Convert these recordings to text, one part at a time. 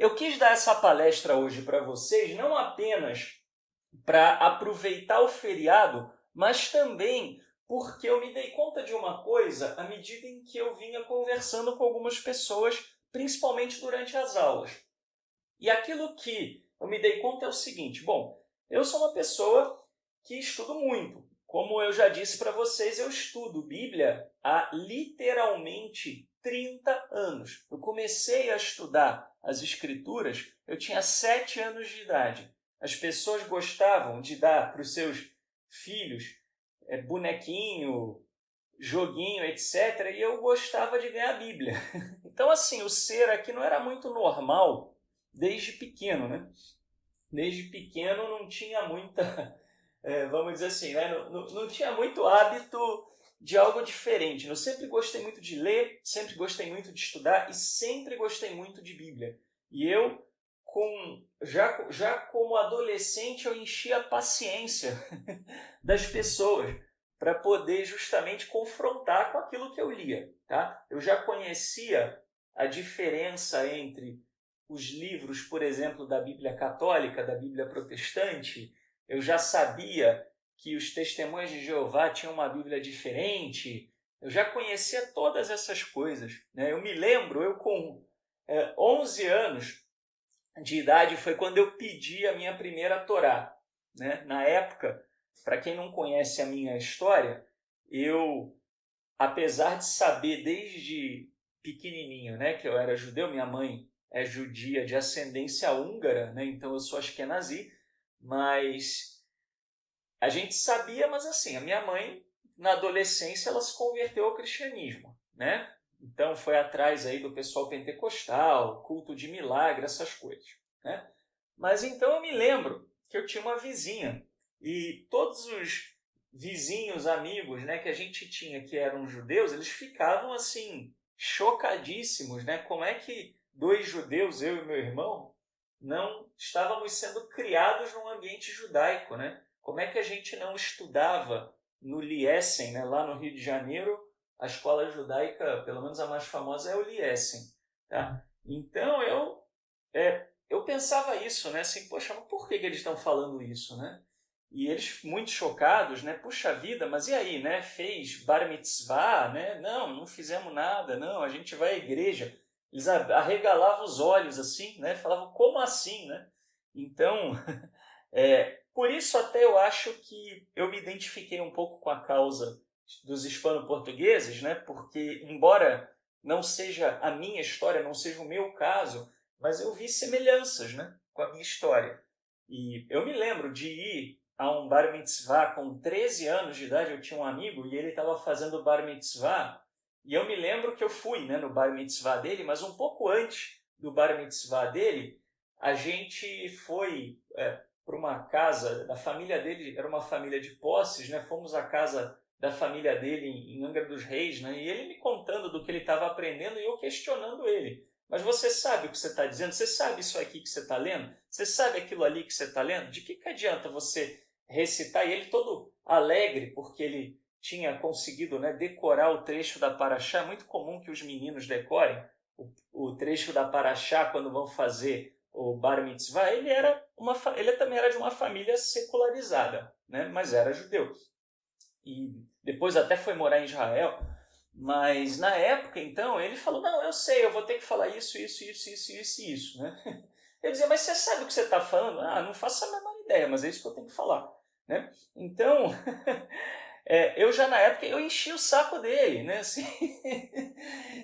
Eu quis dar essa palestra hoje para vocês, não apenas para aproveitar o feriado, mas também porque eu me dei conta de uma coisa à medida em que eu vinha conversando com algumas pessoas, principalmente durante as aulas. E aquilo que eu me dei conta é o seguinte: bom, eu sou uma pessoa que estudo muito. Como eu já disse para vocês, eu estudo Bíblia há literalmente 30 anos. Eu comecei a estudar as Escrituras, eu tinha 7 anos de idade. As pessoas gostavam de dar para os seus filhos bonequinho, joguinho, etc. E eu gostava de ganhar a Bíblia. Então, assim, o ser aqui não era muito normal desde pequeno, né? Desde pequeno não tinha muita, vamos dizer assim, né? Não tinha muito hábito de algo diferente. Eu sempre gostei muito de ler, sempre gostei muito de estudar e sempre gostei muito de Bíblia. E eu, já como adolescente, eu enchia a paciência das pessoas para poder justamente confrontar com aquilo que eu lia. Tá? Eu já conhecia a diferença entre os livros, por exemplo, da Bíblia Católica, da Bíblia Protestante. Eu já sabia que os Testemunhas de Jeová tinham uma Bíblia diferente. Eu já conhecia todas essas coisas. Né? Eu me lembro, eu com 11 anos de idade, foi quando eu pedi a minha primeira Torá. Né? Na época, para quem não conhece a minha história, eu, apesar de saber desde pequenininho, né, que eu era judeu, minha mãe é judia de ascendência húngara, né, então eu sou ashkenazi, mas a gente sabia, mas assim, a minha mãe, na adolescência, ela se converteu ao cristianismo, né? Então foi atrás aí do pessoal pentecostal, culto de milagre, essas coisas, né? Mas então eu me lembro que eu tinha uma vizinha e todos os vizinhos, amigos, né, que a gente tinha que eram judeus, eles ficavam assim chocadíssimos, né? Como é que dois judeus, eu e meu irmão, não estávamos sendo criados num ambiente judaico, né? Como é que a gente não estudava no Liesen, né, lá no Rio de Janeiro, a escola judaica, pelo menos a mais famosa é o Liesen, tá? Então eu pensava isso, né? Assim, poxa, mas por que eles estão falando isso, né? E eles muito chocados, né? Puxa vida, mas e aí, né? Fez bar mitzvah, né? Não fizemos nada, não, a gente vai à igreja. Eles arregalavam os olhos assim, né? Falavam, como assim, né? Então, por isso até eu acho que eu me identifiquei um pouco com a causa dos hispano-portugueses, né? Porque, embora não seja a minha história, não seja o meu caso, mas eu vi semelhanças, né, com a minha história. E eu me lembro de ir a um bar mitzvah com 13 anos de idade. Eu tinha um amigo e ele estava fazendo bar mitzvah, e eu me lembro que eu fui, né, no bar mitzvah dele, mas um pouco antes do bar mitzvah dele, a gente foi para uma casa da família dele, era uma família de posses, né, fomos à casa da família dele em Angra dos Reis, né, e ele me contando do que ele estava aprendendo e eu questionando ele. Mas você sabe o que você está dizendo? Você sabe isso aqui que você está lendo? Você sabe aquilo ali que você está lendo? De que adianta você recitar? E ele todo alegre, porque ele tinha conseguido, né, decorar o trecho da Paraxá. É muito comum que os meninos decorem o trecho da Paraxá quando vão fazer o Bar Mitzvah. Ele também era de uma família secularizada, né, mas era judeu. E depois até foi morar em Israel. Mas na época, então, ele falou, não, eu sei, eu vou ter que falar isso, né? Eu dizia, mas você sabe o que você está falando? Ah, não faço a menor ideia, mas é isso que eu tenho que falar, né? Então, eu já na época, eu enchi o saco dele, né? Assim,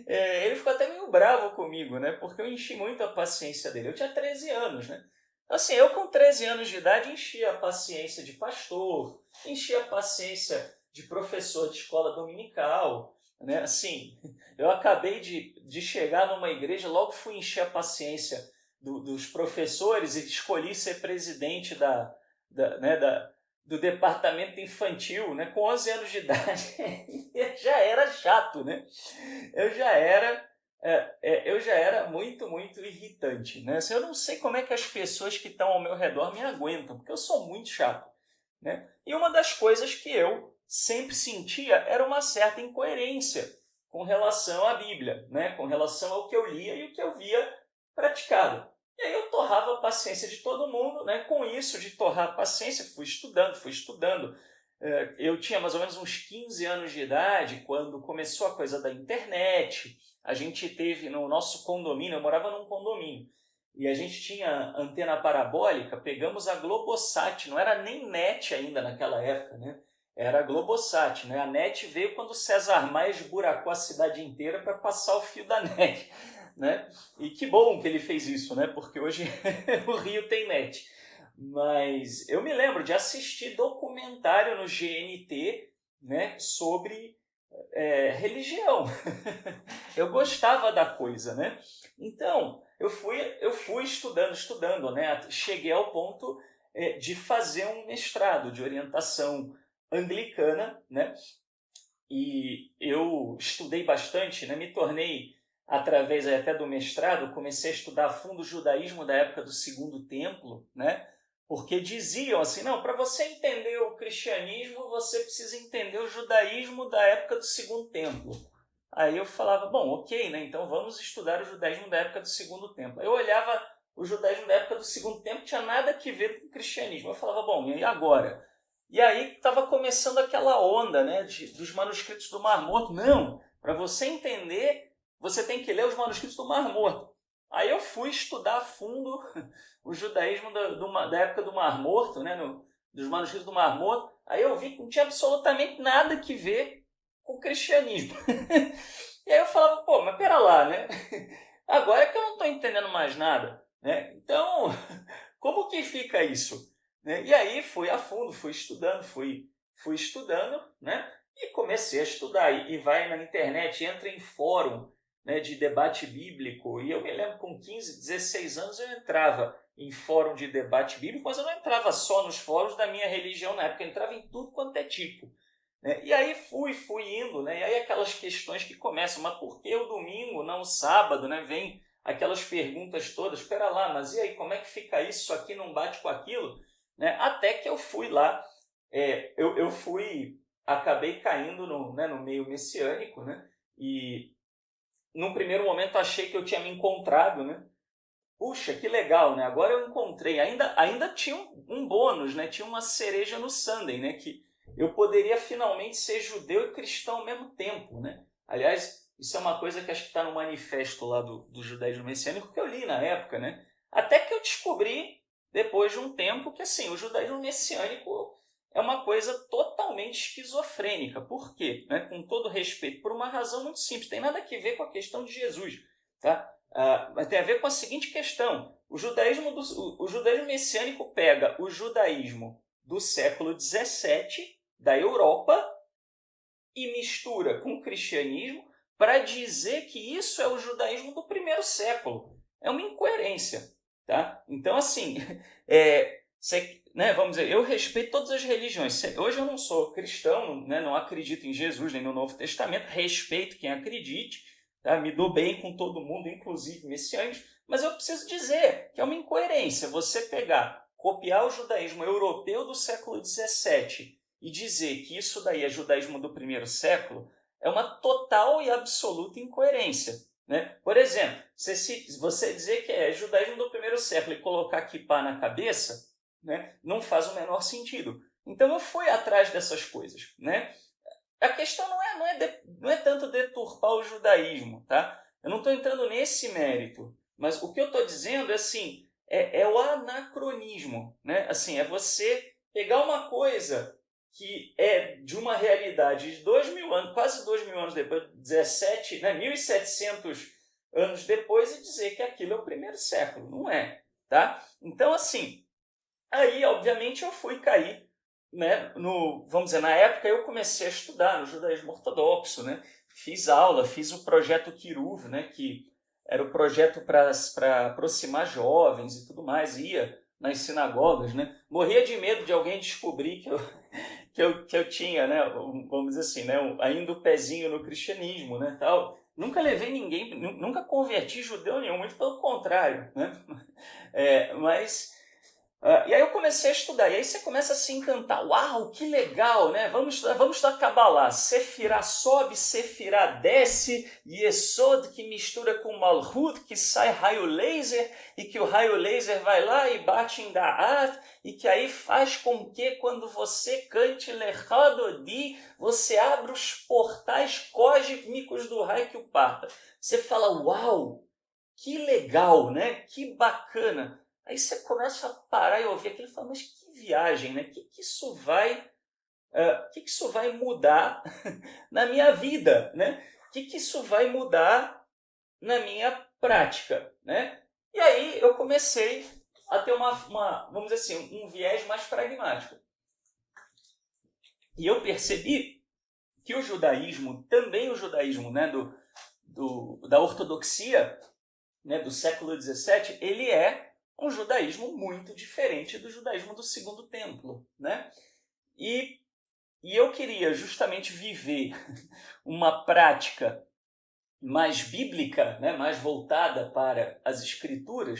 ele ficou até meio bravo comigo, né? Porque eu enchi muito a paciência dele. Eu tinha 13 anos, né? Assim, eu com 13 anos de idade enchi a paciência de pastor, enchi a paciência de professor de escola dominical, né? Assim, eu acabei de chegar numa igreja, logo fui encher a paciência dos professores e escolhi ser presidente do departamento infantil, né? Com 11 anos de idade. Já era chato, né? Eu já era, eu já era muito, muito irritante, né? Assim, eu não sei como é que as pessoas que estão ao meu redor me aguentam, porque eu sou muito chato, né? E uma das coisas que eu sempre sentia era uma certa incoerência com relação à Bíblia, né? Com relação ao que eu lia e o que eu via praticado. E aí eu torrava a paciência de todo mundo, né? Com isso de torrar a paciência, fui estudando, fui estudando. Eu tinha mais ou menos uns 15 anos de idade quando começou a coisa da internet. A gente teve no nosso condomínio, eu morava num condomínio, e a gente tinha antena parabólica, pegamos a Globosat, não era nem net ainda naquela época, né? Era a Globosat, né? A net veio quando o César Maia esburacou a cidade inteira para passar o fio da net, né? E que bom que ele fez isso, né? Porque hoje o Rio tem net. Mas eu me lembro de assistir documentário no GNT, né, sobre religião. Eu gostava da coisa, né? Então, eu fui estudando, né? Cheguei ao ponto de fazer um mestrado de orientação anglicana, né? E eu estudei bastante, né? Me tornei, através até do mestrado, comecei a estudar a fundo o judaísmo da época do Segundo Templo, né? Porque diziam assim, não, para você entender o cristianismo, você precisa entender o judaísmo da época do Segundo Templo. Aí eu falava, bom, ok, né? Então vamos estudar o judaísmo da época do Segundo Templo. Eu olhava o judaísmo da época do Segundo Templo, tinha nada a ver com o cristianismo. Eu falava, bom, e agora? E aí estava começando aquela onda, né, dos manuscritos do Mar Morto. Não, para você entender, você tem que ler os manuscritos do Mar Morto. Aí eu fui estudar a fundo o judaísmo da época do Mar Morto, né, dos manuscritos do Mar Morto. Aí eu vi que não tinha absolutamente nada que ver com o cristianismo. E aí eu falava, pô, mas pera lá, né? Agora é que eu não estou entendendo mais nada, né? Então, como que fica isso? Né? E aí fui a fundo, fui estudando, né? E comecei a estudar. E vai na internet, entra em fórum, né, de debate bíblico. E eu me lembro, com 15, 16 anos, eu entrava em fórum de debate bíblico, mas eu não entrava só nos fóruns da minha religião na época, eu entrava em tudo quanto é tipo. Né? E aí fui indo, né? E aí aquelas questões que começam, mas por que o domingo, não o sábado, né? Vem aquelas perguntas todas, espera lá, mas e aí, como é que fica isso? Isso aqui não bate com aquilo? Né? Até que eu fui lá, acabei caindo no meio messiânico, né? E num primeiro momento achei que eu tinha me encontrado, né? Puxa, que legal, né? Agora eu encontrei. Ainda tinha um bônus, né? Tinha uma cereja no sundae, né? Que eu poderia finalmente ser judeu e cristão ao mesmo tempo, né? Aliás, isso é uma coisa que acho que está no manifesto lá do judaísmo messiânico que eu li na época, né? Até que eu descobri, depois de um tempo, que assim, o judaísmo messiânico é uma coisa totalmente esquizofrênica. Por quê? Né? Com todo respeito, por uma razão muito simples. Tem nada a ver com a questão de Jesus, tá? Mas tem a ver com a seguinte questão. O judaísmo messiânico pega o judaísmo do século XVII, da Europa, e mistura com o cristianismo para dizer que isso é o judaísmo do primeiro século. É uma incoerência. Tá? Então, assim, né, vamos dizer, eu respeito todas as religiões. Hoje eu não sou cristão, né, não acredito em Jesus nem no Novo Testamento, respeito quem acredite, tá? Me dou bem com todo mundo, inclusive messiânicos, mas eu preciso dizer que é uma incoerência você copiar o judaísmo europeu do século XVII e dizer que isso daí é judaísmo do primeiro século, é uma total e absoluta incoerência. Né? Por exemplo, você dizer que é judaísmo do primeiro século e colocar kippah na cabeça, né, não faz o menor sentido. Então eu fui atrás dessas coisas. Né? A questão não é tanto deturpar o judaísmo, tá? Eu não estou entrando nesse mérito, mas o que eu estou dizendo é assim, é o anacronismo, né? Assim, é você pegar uma coisa que é de uma realidade de 2000 anos, quase 2000 anos depois, 17, né, 1700 anos depois, e dizer que aquilo é o primeiro século. Não é, tá? Então, assim, aí, obviamente, eu fui cair, né, vamos dizer, na época eu comecei a estudar no judaísmo ortodoxo, né? Fiz aula, fiz o projeto Kiruv, né, que era o projeto para aproximar jovens e tudo mais, ia nas sinagogas, né? Morria de medo de alguém descobrir que eu tinha, né, vamos dizer assim, né, ainda o pezinho no cristianismo, né, tal. Nunca levei ninguém, nunca converti judeu nenhum, muito pelo contrário, né? Mas E aí eu comecei a estudar, e aí você começa a se encantar. Uau, que legal, né? Vamos estudar Kabbalah. Sefirah sobe, Sefirah desce, Yesod que mistura com Malhut, que sai raio laser, e que o raio laser vai lá e bate em Da'at, e que aí faz com que quando você cante Lechadodi, você abra os portais cósmicos do raio que o parta. Você fala, uau, que legal, né? Que bacana. Aí você começa a parar e ouvir aquilo e fala, mas que viagem, né? Que isso vai, que isso vai mudar na minha vida, né? Que isso vai mudar na minha prática, né? E aí eu comecei a ter vamos dizer assim, um viés mais pragmático. E eu percebi que o judaísmo, também o judaísmo, né, da ortodoxia, né, do século XVII, ele é um judaísmo muito diferente do judaísmo do Segundo Templo, né? E eu queria justamente viver uma prática mais bíblica, né, mais voltada para as escrituras,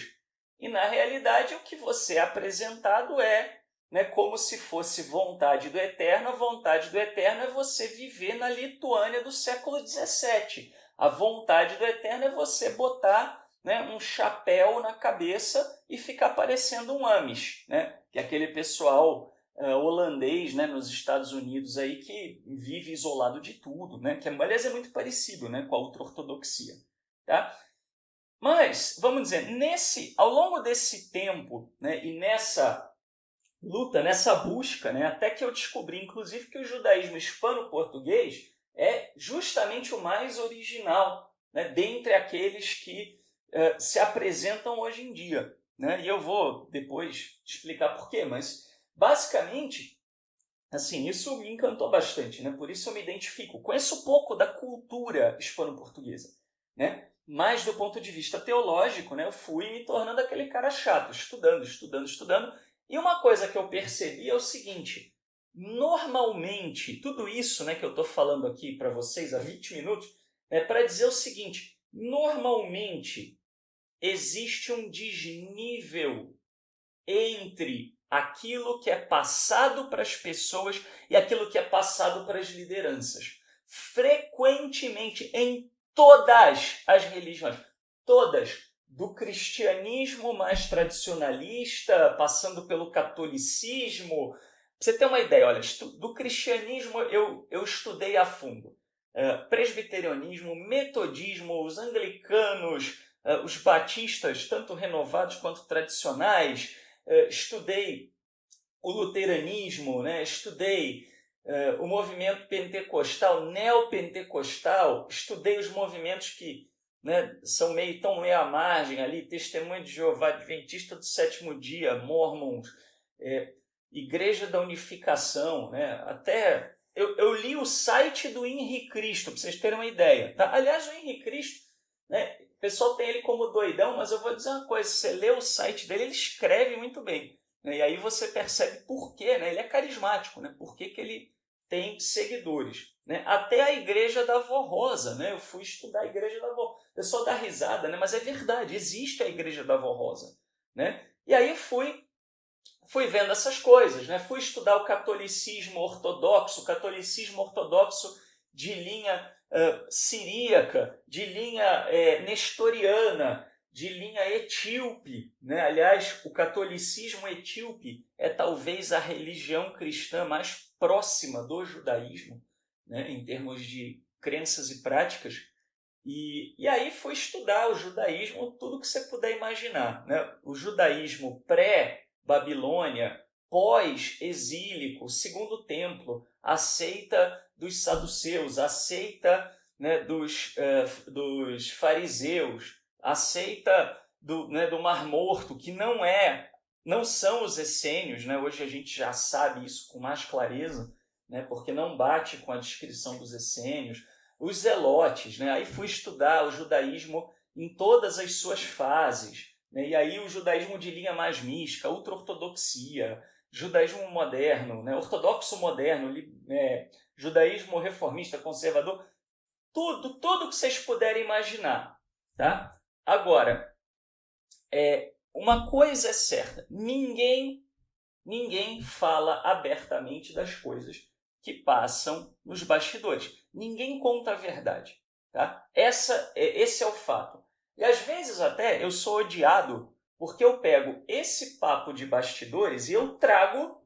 e na realidade o que você é apresentado é, né, como se fosse vontade do Eterno. A vontade do Eterno é você viver na Lituânia do século XVII. A vontade do Eterno é você botar, né, um chapéu na cabeça e ficar parecendo um Amish, né, que é aquele pessoal holandês, né, nos Estados Unidos aí, que vive isolado de tudo, né, que aliás é muito parecido, né, com a ultra-ortodoxia. Tá? Mas, vamos dizer, ao longo desse tempo, né, e nessa luta, nessa busca, né, até que eu descobri, inclusive, que o judaísmo hispano-português é justamente o mais original, né, dentre aqueles que se apresentam hoje em dia. Né? E eu vou depois explicar por quê, mas basicamente, assim, isso me encantou bastante, né? Por isso eu me identifico. Conheço pouco da cultura hispano-portuguesa, né? Mas do ponto de vista teológico, né, eu fui me tornando aquele cara chato, estudando. E uma coisa que eu percebi é o seguinte: normalmente, tudo isso, né, que eu estou falando aqui para vocês há 20 minutos, é para dizer o seguinte: normalmente existe um desnível entre aquilo que é passado para as pessoas e aquilo que é passado para as lideranças. Frequentemente, em todas as religiões, todas, do cristianismo mais tradicionalista, passando pelo catolicismo. Pra você ter uma ideia, olha, do cristianismo eu estudei a fundo. Presbiterianismo, metodismo, os anglicanos, os batistas, tanto renovados quanto tradicionais, estudei o luteranismo, né? Estudei o movimento pentecostal, neopentecostal, estudei os movimentos que, né, estão meio à margem ali, Testemunho de Jeová, Adventista do Sétimo Dia, Mormons, Igreja da Unificação, né? Até eu li o site do Henri Cristo, para vocês terem uma ideia. Tá? Aliás, o Henri Cristo, né, o pessoal tem ele como doidão, mas eu vou dizer uma coisa, você lê o site dele, ele escreve muito bem. Né? E aí você percebe por quê, né? Ele é carismático, né? Por que ele tem seguidores. Né? Até a Igreja da Vó Rosa, né? Eu fui estudar a Igreja da Vó. O pessoal dá risada, né? Mas é verdade, existe a Igreja da Vó Rosa. Né? E aí fui vendo essas coisas, né? Fui estudar o catolicismo ortodoxo de linha siríaca, de linha nestoriana, de linha etíope. Né? Aliás, o catolicismo etíope é talvez a religião cristã mais próxima do judaísmo, né? Em termos de crenças e práticas. E aí fui estudar o judaísmo, tudo que você puder imaginar. Né? O judaísmo pré-Babilônia, pós-exílico, Segundo Templo, a seita dos saduceus, a seita, né, dos fariseus, a seita do Mar Morto, que não são os essênios. Né? Hoje a gente já sabe isso com mais clareza, né, porque não bate com a descrição dos essênios. Os zelotes, né? Aí fui estudar o judaísmo em todas as suas fases. Né? E aí o judaísmo de linha mais mística, ultra-ortodoxia, judaísmo moderno, né? Ortodoxo moderno, judaísmo reformista, conservador, tudo que vocês puderem imaginar. Tá? Agora, uma coisa é certa, ninguém fala abertamente das coisas que passam nos bastidores. Ninguém conta a verdade. Tá? Esse é o fato. E às vezes até eu sou odiado porque eu pego esse papo de bastidores e eu trago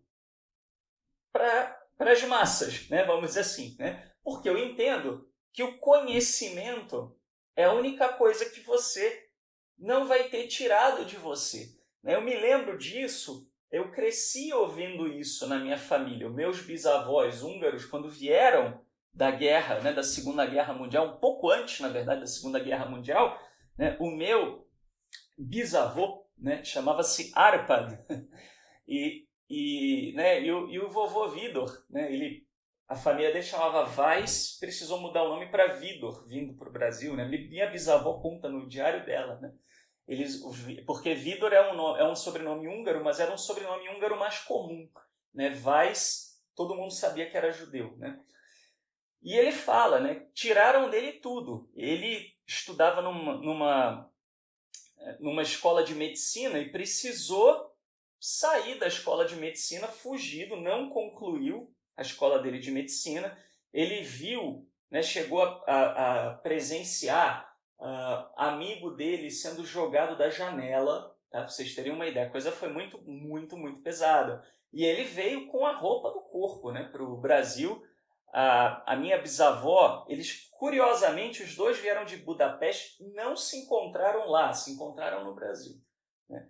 para as massas, né? Vamos dizer assim. Né? Porque eu entendo que o conhecimento é a única coisa que você não vai ter tirado de você. Eu me lembro disso, eu cresci ouvindo isso na minha família. Meus bisavós húngaros, quando vieram da guerra, né, da Segunda Guerra Mundial, um pouco antes, na verdade, da Segunda Guerra Mundial, né, o meu bisavô, né, chamava-se Arpad, e o vovô Vidor, né, a família dele chamava Weiss, precisou mudar o nome para Vidor, vindo para o Brasil. Né? Minha bisavó conta no diário dela. Né? Porque Vidor é um sobrenome húngaro, mas era um sobrenome húngaro mais comum. Né? Weiss, todo mundo sabia que era judeu. Né? E ele fala, né, tiraram dele tudo. Ele estudava numa escola de medicina e precisou sair da escola de medicina, fugido, não concluiu a escola dele de medicina. Ele viu, né, chegou a presenciar amigo dele sendo jogado da janela, tá? Para vocês terem uma ideia. A coisa foi muito, muito, muito pesada. E ele veio com a roupa do corpo, né, para o Brasil. A minha bisavó, eles, curiosamente, os dois vieram de Budapeste, não se encontraram lá, se encontraram no Brasil. Né?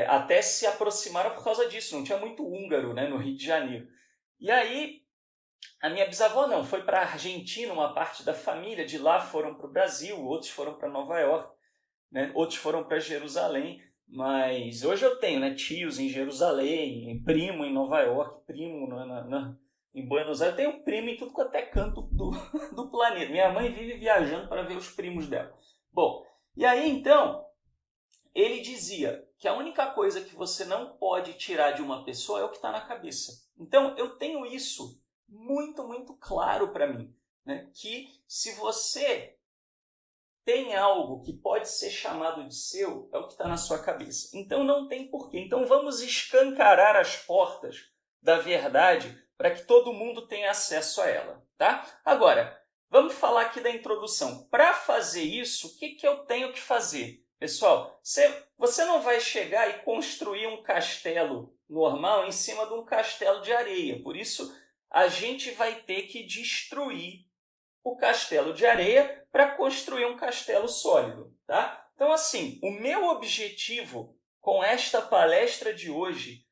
Até se aproximaram por causa disso, não tinha muito húngaro, né, no Rio de Janeiro. E aí, a minha bisavó não, foi para a Argentina, uma parte da família, de lá foram para o Brasil, outros foram para Nova York, né, outros foram para Jerusalém, mas hoje eu tenho, né, tios em Jerusalém, primo em Nova York, primo em Buenos Aires. Eu tenho primo em tudo quanto é canto do planeta. Minha mãe vive viajando para ver os primos dela. Bom, e aí então, ele dizia que a única coisa que você não pode tirar de uma pessoa é o que está na cabeça. Então, eu tenho isso muito, muito claro para mim. Né? Que se você tem algo que pode ser chamado de seu, é o que está na sua cabeça. Então, não tem porquê. Então, vamos escancarar as portas da verdade para que todo mundo tenha acesso a ela. Tá? Agora, vamos falar aqui da introdução. Para fazer isso, o que eu tenho que fazer? Pessoal, você não vai chegar e construir um castelo normal em cima de um castelo de areia. Por isso, a gente vai ter que destruir o castelo de areia para construir um castelo sólido. Tá? Então, assim, o meu objetivo com esta palestra de hoje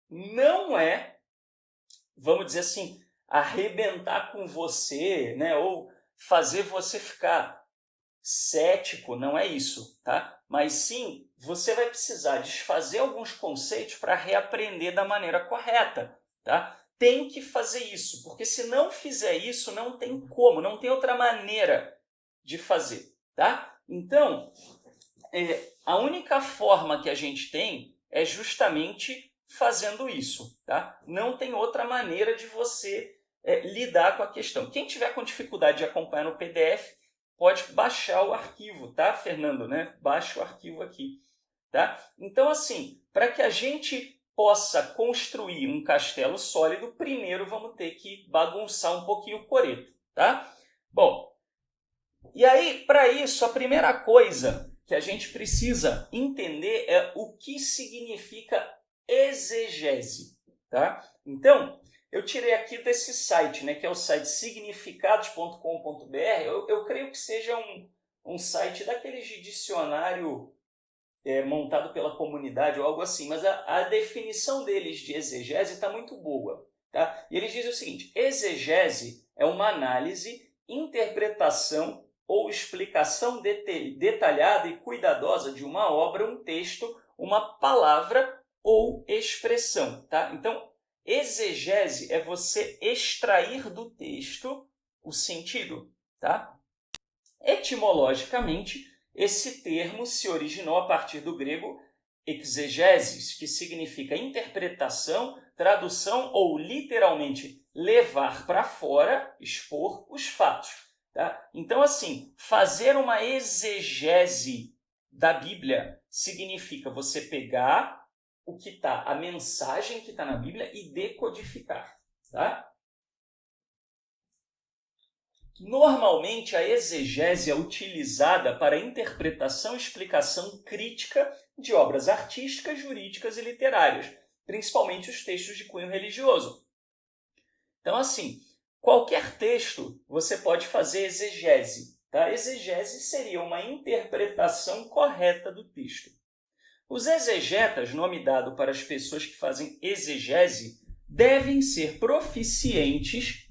não é, vamos dizer assim, arrebentar com você, né? Ou fazer você ficar cético, não é isso, tá? Mas sim, você vai precisar desfazer alguns conceitos para reaprender da maneira correta, tá? Tem que fazer isso, porque se não fizer isso, não tem como, não tem outra maneira de fazer, tá? Então, a única forma que a gente tem é justamente fazendo isso, tá? Não tem outra maneira de você lidar com a questão. Quem tiver com dificuldade de acompanhar no PDF, pode baixar o arquivo, tá, Fernando? Né? Baixa o arquivo aqui. Tá? Então, assim, para que a gente possa construir um castelo sólido, primeiro vamos ter que bagunçar um pouquinho o coreto. Tá? Bom, e aí, para isso, a primeira coisa que a gente precisa entender é o que significa exegese. Tá? Então, eu tirei aqui desse site, né, que é o site significados.com.br. Eu creio que seja um site daqueles de dicionário montado pela comunidade ou algo assim, mas a definição deles de exegese está muito boa. Tá? E eles dizem o seguinte: exegese é uma análise, interpretação ou explicação detalhada e cuidadosa de uma obra, um texto, uma palavra ou expressão. Tá? Então, exegese é você extrair do texto o sentido. Tá? Etimologicamente, esse termo se originou a partir do grego exegesis, que significa interpretação, tradução ou, literalmente, levar para fora, expor os fatos. Tá? Então, assim, fazer uma exegese da Bíblia significa você pegar o que está, a mensagem que está na Bíblia e decodificar, tá? Normalmente, a exegese é utilizada para interpretação e explicação crítica de obras artísticas, jurídicas e literárias, principalmente os textos de cunho religioso. Então, assim, qualquer texto você pode fazer exegese. Tá? Exegese seria uma interpretação correta do texto. Os exegetas, nome dado para as pessoas que fazem exegese, devem ser proficientes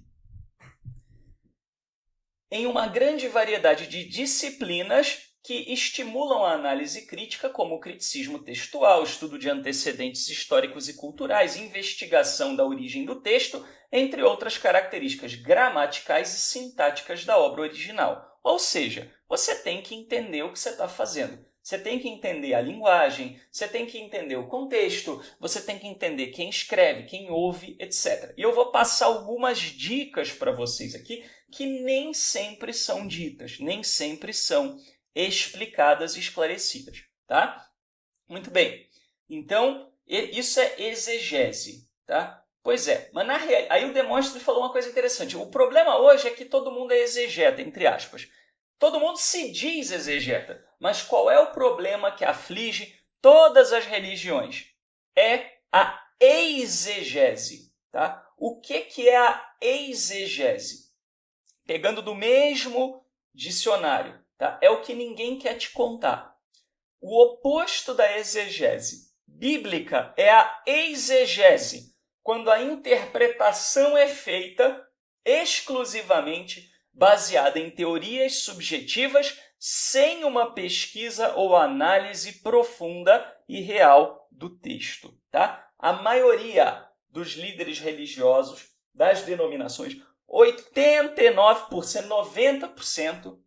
em uma grande variedade de disciplinas que estimulam a análise crítica, como o criticismo textual, estudo de antecedentes históricos e culturais, investigação da origem do texto, entre outras características gramaticais e sintáticas da obra original. Ou seja, você tem que entender o que você está fazendo. Você tem que entender a linguagem, você tem que entender o contexto, você tem que entender quem escreve, quem ouve, etc. E eu vou passar algumas dicas para vocês aqui que nem sempre são ditas, nem sempre são explicadas e esclarecidas, tá? Muito bem. Então, isso é exegese, tá? Pois é, mas na realidade, aí o Demóstenes falou uma coisa interessante. O problema hoje é que todo mundo é exegeta, entre aspas. Todo mundo se diz exegeta, mas qual é o problema que aflige todas as religiões? É a exegese, tá? O que é a exegese? Pegando do mesmo dicionário, tá? É o que ninguém quer te contar. O oposto da exegese bíblica é a exegese, quando a interpretação é feita exclusivamente baseada em teorias subjetivas, sem uma pesquisa ou análise profunda e real do texto. Tá? A maioria dos líderes religiosos, das denominações, 89%, 90%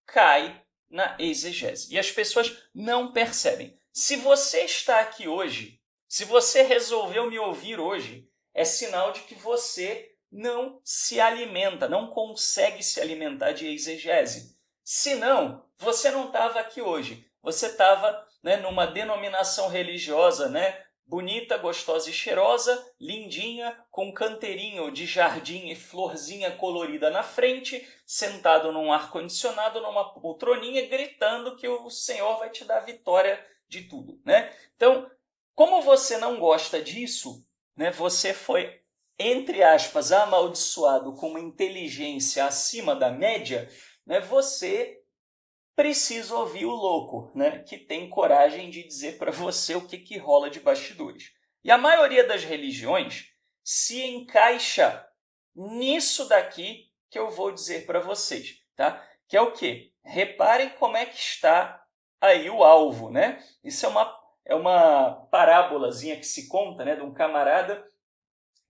cai na exegese. E as pessoas não percebem. Se você está aqui hoje, se você resolveu me ouvir hoje, é sinal de que você não se alimenta, não consegue se alimentar de exegese. Se não, você não estava aqui hoje. Você estava, numa denominação religiosa, bonita, gostosa e cheirosa, lindinha, com canteirinho de jardim e florzinha colorida na frente, sentado num ar-condicionado, numa poltroninha, gritando que o Senhor vai te dar a vitória de tudo. Então, como você não gosta disso, você foi, entre aspas, amaldiçoado com uma inteligência acima da média, você precisa ouvir o louco, que tem coragem de dizer para você o que rola de bastidores. E a maioria das religiões se encaixa nisso daqui que eu vou dizer para vocês, tá? Que é o quê? Reparem como é que está aí o alvo, Isso é uma parábolazinha que se conta, de um camarada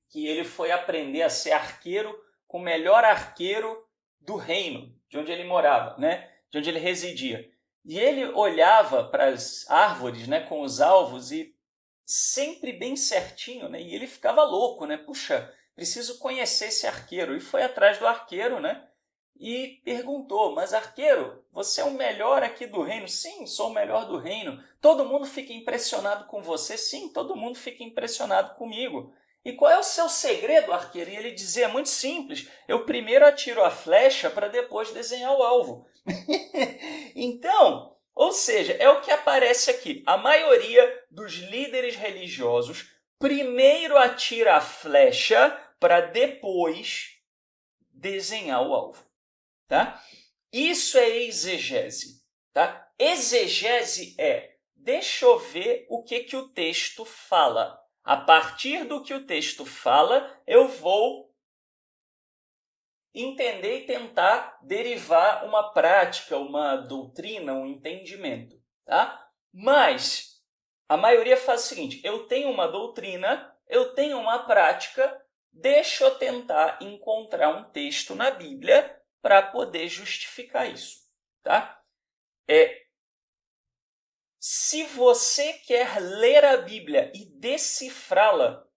que ele foi aprender a ser arqueiro com o melhor arqueiro do reino, de onde ele morava, de onde ele residia. E ele olhava para as árvores, com os alvos e sempre bem certinho, e ele ficava louco, Puxa, preciso conhecer esse arqueiro. E foi atrás do arqueiro, e perguntou, mas arqueiro, você é o melhor aqui do reino? Sim, sou o melhor do reino. Todo mundo fica impressionado com você? Sim, todo mundo fica impressionado comigo. E qual é o seu segredo, arqueiro? E ele dizia, é muito simples, eu primeiro atiro a flecha para depois desenhar o alvo. Então, ou seja, é o que aparece aqui. A maioria dos líderes religiosos primeiro atira a flecha para depois desenhar o alvo. Tá? Isso é exegese. Tá? Exegese é, deixa eu ver o que o texto fala. A partir do que o texto fala, eu vou entender e tentar derivar uma prática, uma doutrina, um entendimento. Tá? Mas a maioria faz o seguinte, eu tenho uma doutrina, eu tenho uma prática, deixa eu tentar encontrar um texto na Bíblia para poder justificar isso. Tá? Se você quer ler a Bíblia e decifrá-la,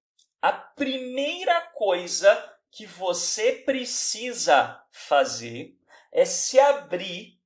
a primeira coisa que você precisa fazer é se abrir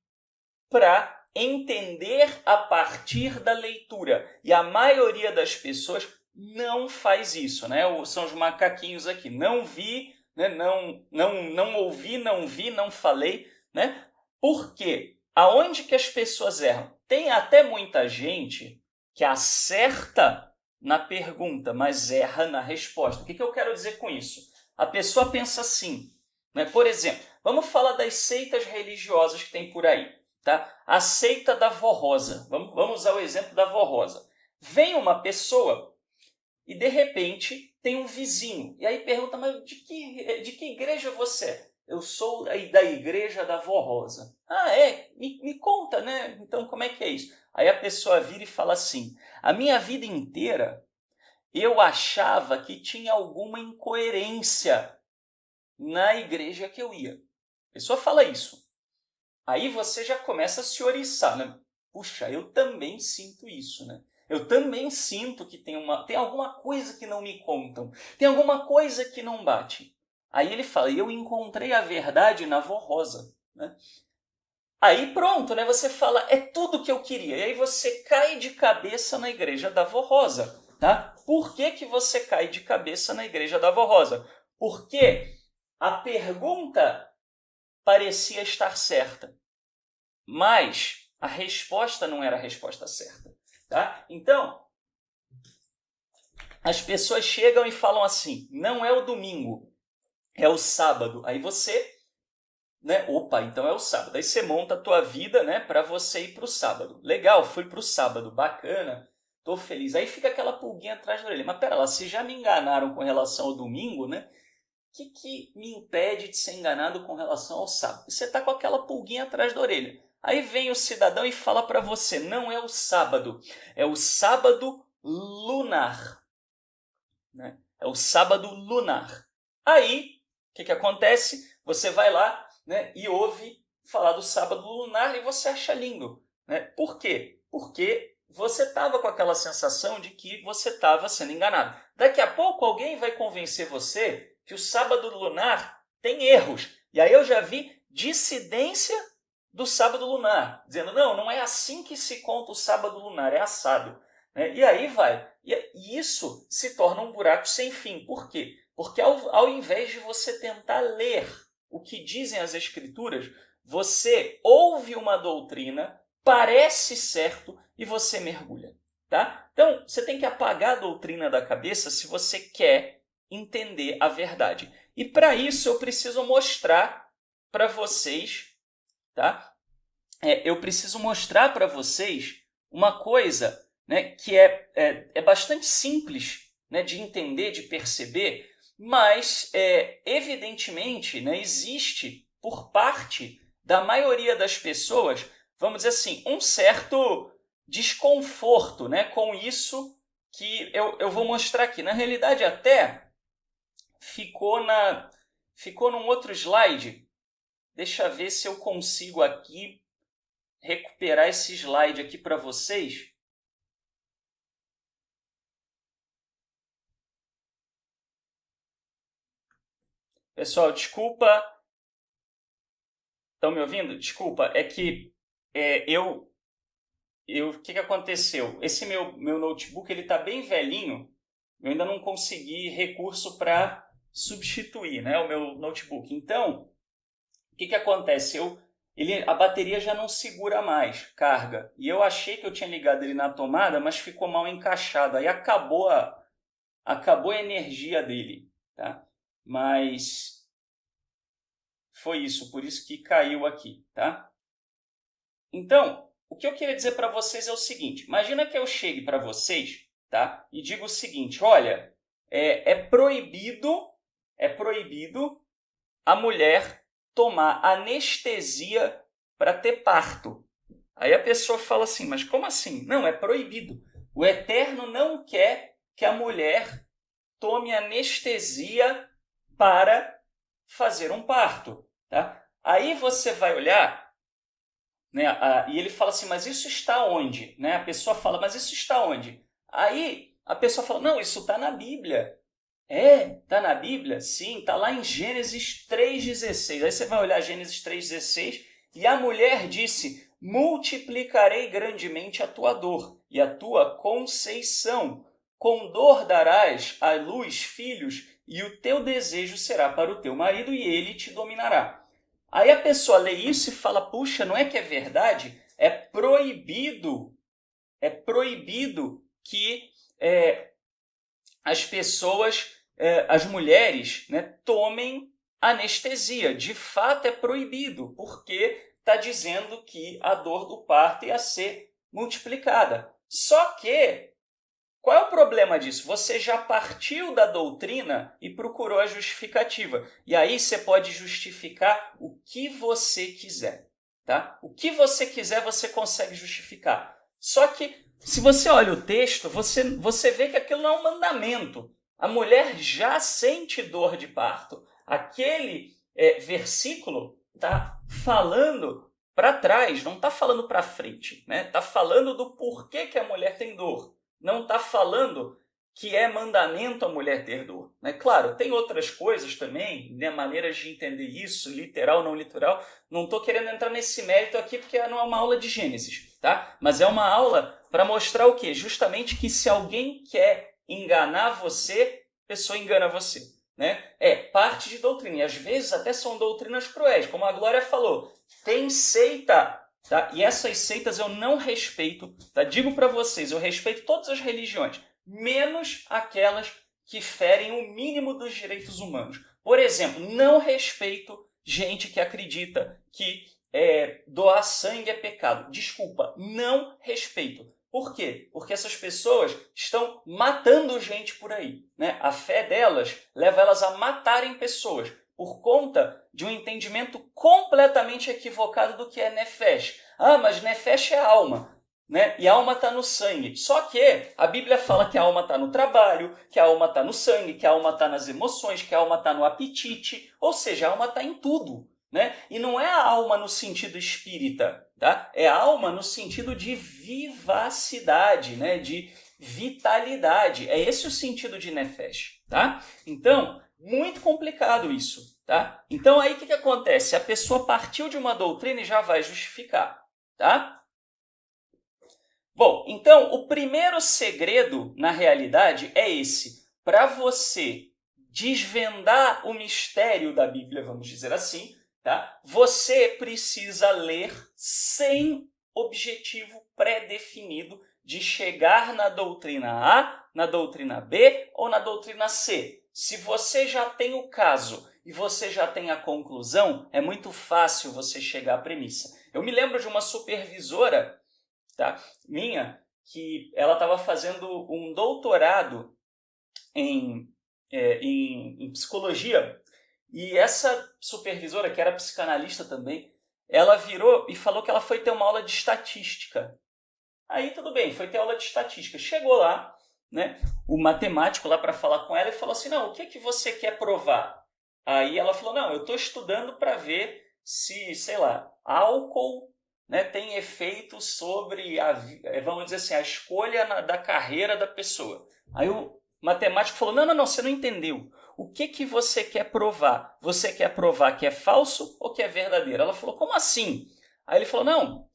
para entender a partir da leitura. E a maioria das pessoas não faz isso, né? São os macaquinhos aqui. Não vi, né? Não ouvi, não vi, não falei, né? Por quê? Aonde que as pessoas erram? Tem até muita gente que acerta na pergunta, mas erra na resposta. O que eu quero dizer com isso? A pessoa pensa assim, né? Por exemplo, vamos falar das seitas religiosas que tem por aí. Tá? A seita da Vó Rosa. Vamos usar o exemplo da Vó Rosa. Vem uma pessoa e, de repente, tem um vizinho. E aí pergunta, mas de que igreja você é? Eu sou da igreja da Vó Rosa. Ah, é? Me conta, né? Então, como é que é isso? Aí a pessoa vira e fala assim, a minha vida inteira eu achava que tinha alguma incoerência na igreja que eu ia. A pessoa fala isso. Aí você já começa a se oriçar, né? Puxa, eu também sinto isso, né? Eu também sinto que tem alguma coisa que não me contam, tem alguma coisa que não bate. Aí ele fala, eu encontrei a verdade na Vó Rosa, né? Aí pronto, né? Você fala, é tudo que eu queria. E aí você cai de cabeça na igreja da Vó Rosa, tá? Por que você cai de cabeça na igreja da Vó Rosa? Porque a pergunta parecia estar certa, mas a resposta não era a resposta certa. Tá? Então, as pessoas chegam e falam assim, não é o domingo, é o sábado. Aí você, né? Opa, então é o sábado. Aí você monta a tua vida, né, para você ir para o sábado. Legal, fui para o sábado, bacana, tô feliz. Aí fica aquela pulguinha atrás da orelha. Mas pera lá, se já me enganaram com relação ao domingo, né? O que me impede de ser enganado com relação ao sábado? Você está com aquela pulguinha atrás da orelha. Aí vem o cidadão e fala para você, não é o sábado, é o sábado lunar. Né? É o sábado lunar. Aí, o que acontece? Você vai lá, né, e ouve falar do sábado lunar e você acha lindo. Né? Por quê? Porque você estava com aquela sensação de que você estava sendo enganado. Daqui a pouco alguém vai convencer você que o sábado lunar tem erros. E aí eu já vi dissidência do sábado lunar, dizendo, não é assim que se conta o sábado lunar, é assado. E aí vai. E isso se torna um buraco sem fim. Por quê? Porque ao invés de você tentar ler o que dizem as Escrituras, você ouve uma doutrina, parece certo e você mergulha. Tá? Então, você tem que apagar a doutrina da cabeça se você quer entender a verdade. E para isso eu preciso mostrar para vocês, tá? Eu preciso mostrar para vocês uma coisa, né, que é bastante simples, né, de entender, de perceber, mas evidentemente, né, existe por parte da maioria das pessoas, vamos dizer assim, um certo desconforto, né, com isso que eu vou mostrar aqui. Na realidade, até ficou num outro slide. Deixa eu ver se eu consigo aqui recuperar esse slide aqui para vocês. Pessoal, desculpa. Estão me ouvindo? Desculpa, é que o que aconteceu? Esse meu notebook ele está bem velhinho. Eu ainda não consegui recurso para substituir, né, o meu notebook. Então, o que acontece? A bateria já não segura mais carga. E eu achei que eu tinha ligado ele na tomada, mas ficou mal encaixado. Aí acabou a energia dele. Tá? Mas foi isso, por isso que caiu aqui. Tá? Então, o que eu queria dizer para vocês é o seguinte. Imagina que eu chegue para vocês, tá? E digo o seguinte, olha, é proibido a mulher tomar anestesia para ter parto. Aí a pessoa fala assim, mas como assim? Não, é proibido. O Eterno não quer que a mulher tome anestesia para fazer um parto. Tá? Aí você vai olhar, né, e ele fala assim, mas isso está onde? Né? A pessoa fala, mas isso está onde? Aí a pessoa fala, não, isso está na Bíblia. Está na Bíblia? Sim, está lá em Gênesis 3,16. Aí você vai olhar Gênesis 3,16 e a mulher disse, multiplicarei grandemente a tua dor e a tua conceição. Com dor darás à luz filhos, e o teu desejo será para o teu marido, e ele te dominará. Aí a pessoa lê isso e fala, puxa, não é que é verdade? É proibido que as pessoas, as mulheres, né, tomem anestesia. De fato é proibido, porque está dizendo que a dor do parto ia ser multiplicada. Só que, qual é o problema disso? Você já partiu da doutrina e procurou a justificativa. E aí você pode justificar o que você quiser. Tá? O que você quiser, você consegue justificar. Só que, se você olha o texto, você vê que aquilo não é um mandamento. A mulher já sente dor de parto. Aquele versículo está falando para trás, não está falando para frente. Está falando do porquê que a mulher tem dor. Não está falando que é mandamento a mulher ter dor. Claro, tem outras coisas também, maneiras de entender isso, literal, não literal. Não estou querendo entrar nesse mérito aqui porque não é uma aula de Gênesis, tá? Mas é uma aula para mostrar o quê? Justamente que se alguém quer enganar você, a pessoa engana você. É parte de doutrina, e às vezes até são doutrinas cruéis, como a Glória falou. Tem seita. Tá? E essas seitas eu não respeito, tá? Digo para vocês, eu respeito todas as religiões, menos aquelas que ferem o mínimo dos direitos humanos. Por exemplo, não respeito gente que acredita que doar sangue é pecado. Desculpa, não respeito. Por quê? Porque essas pessoas estão matando gente por aí. A fé delas leva elas a matarem pessoas por conta de um entendimento completamente equivocado do que é nefesh. Mas nefesh é alma, e a alma está no sangue. Só que a Bíblia fala que a alma está no trabalho, que a alma está no sangue, que a alma está nas emoções, que a alma está no apetite, ou seja, a alma está em tudo. E não é a alma no sentido espírita, tá? É a alma no sentido de vivacidade, de vitalidade. É esse o sentido de nefesh, tá? Então, muito complicado isso, tá? Então aí o que acontece? A pessoa partiu de uma doutrina e já vai justificar, tá? Bom, então o primeiro segredo, na realidade, é esse. Para você desvendar o mistério da Bíblia, vamos dizer assim, tá? Você precisa ler sem objetivo pré-definido de chegar na doutrina A, na doutrina B ou na doutrina C. Se você já tem o caso e você já tem a conclusão, é muito fácil você chegar à premissa. Eu me lembro de uma supervisora, tá, minha, que ela estava fazendo um doutorado em psicologia, e essa supervisora, que era psicanalista também, ela virou e falou que ela foi ter uma aula de estatística. Aí tudo bem, foi ter aula de estatística. Chegou lá, o matemático lá para falar com ela e falou assim, não, o que você quer provar? Aí ela falou, não, eu estou estudando para ver se, sei lá, álcool tem efeito sobre, vamos dizer assim, a escolha da carreira da pessoa. Aí o matemático falou, não, você não entendeu. O que você quer provar? Você quer provar que é falso ou que é verdadeiro? Ela falou, como assim? Aí ele falou, não,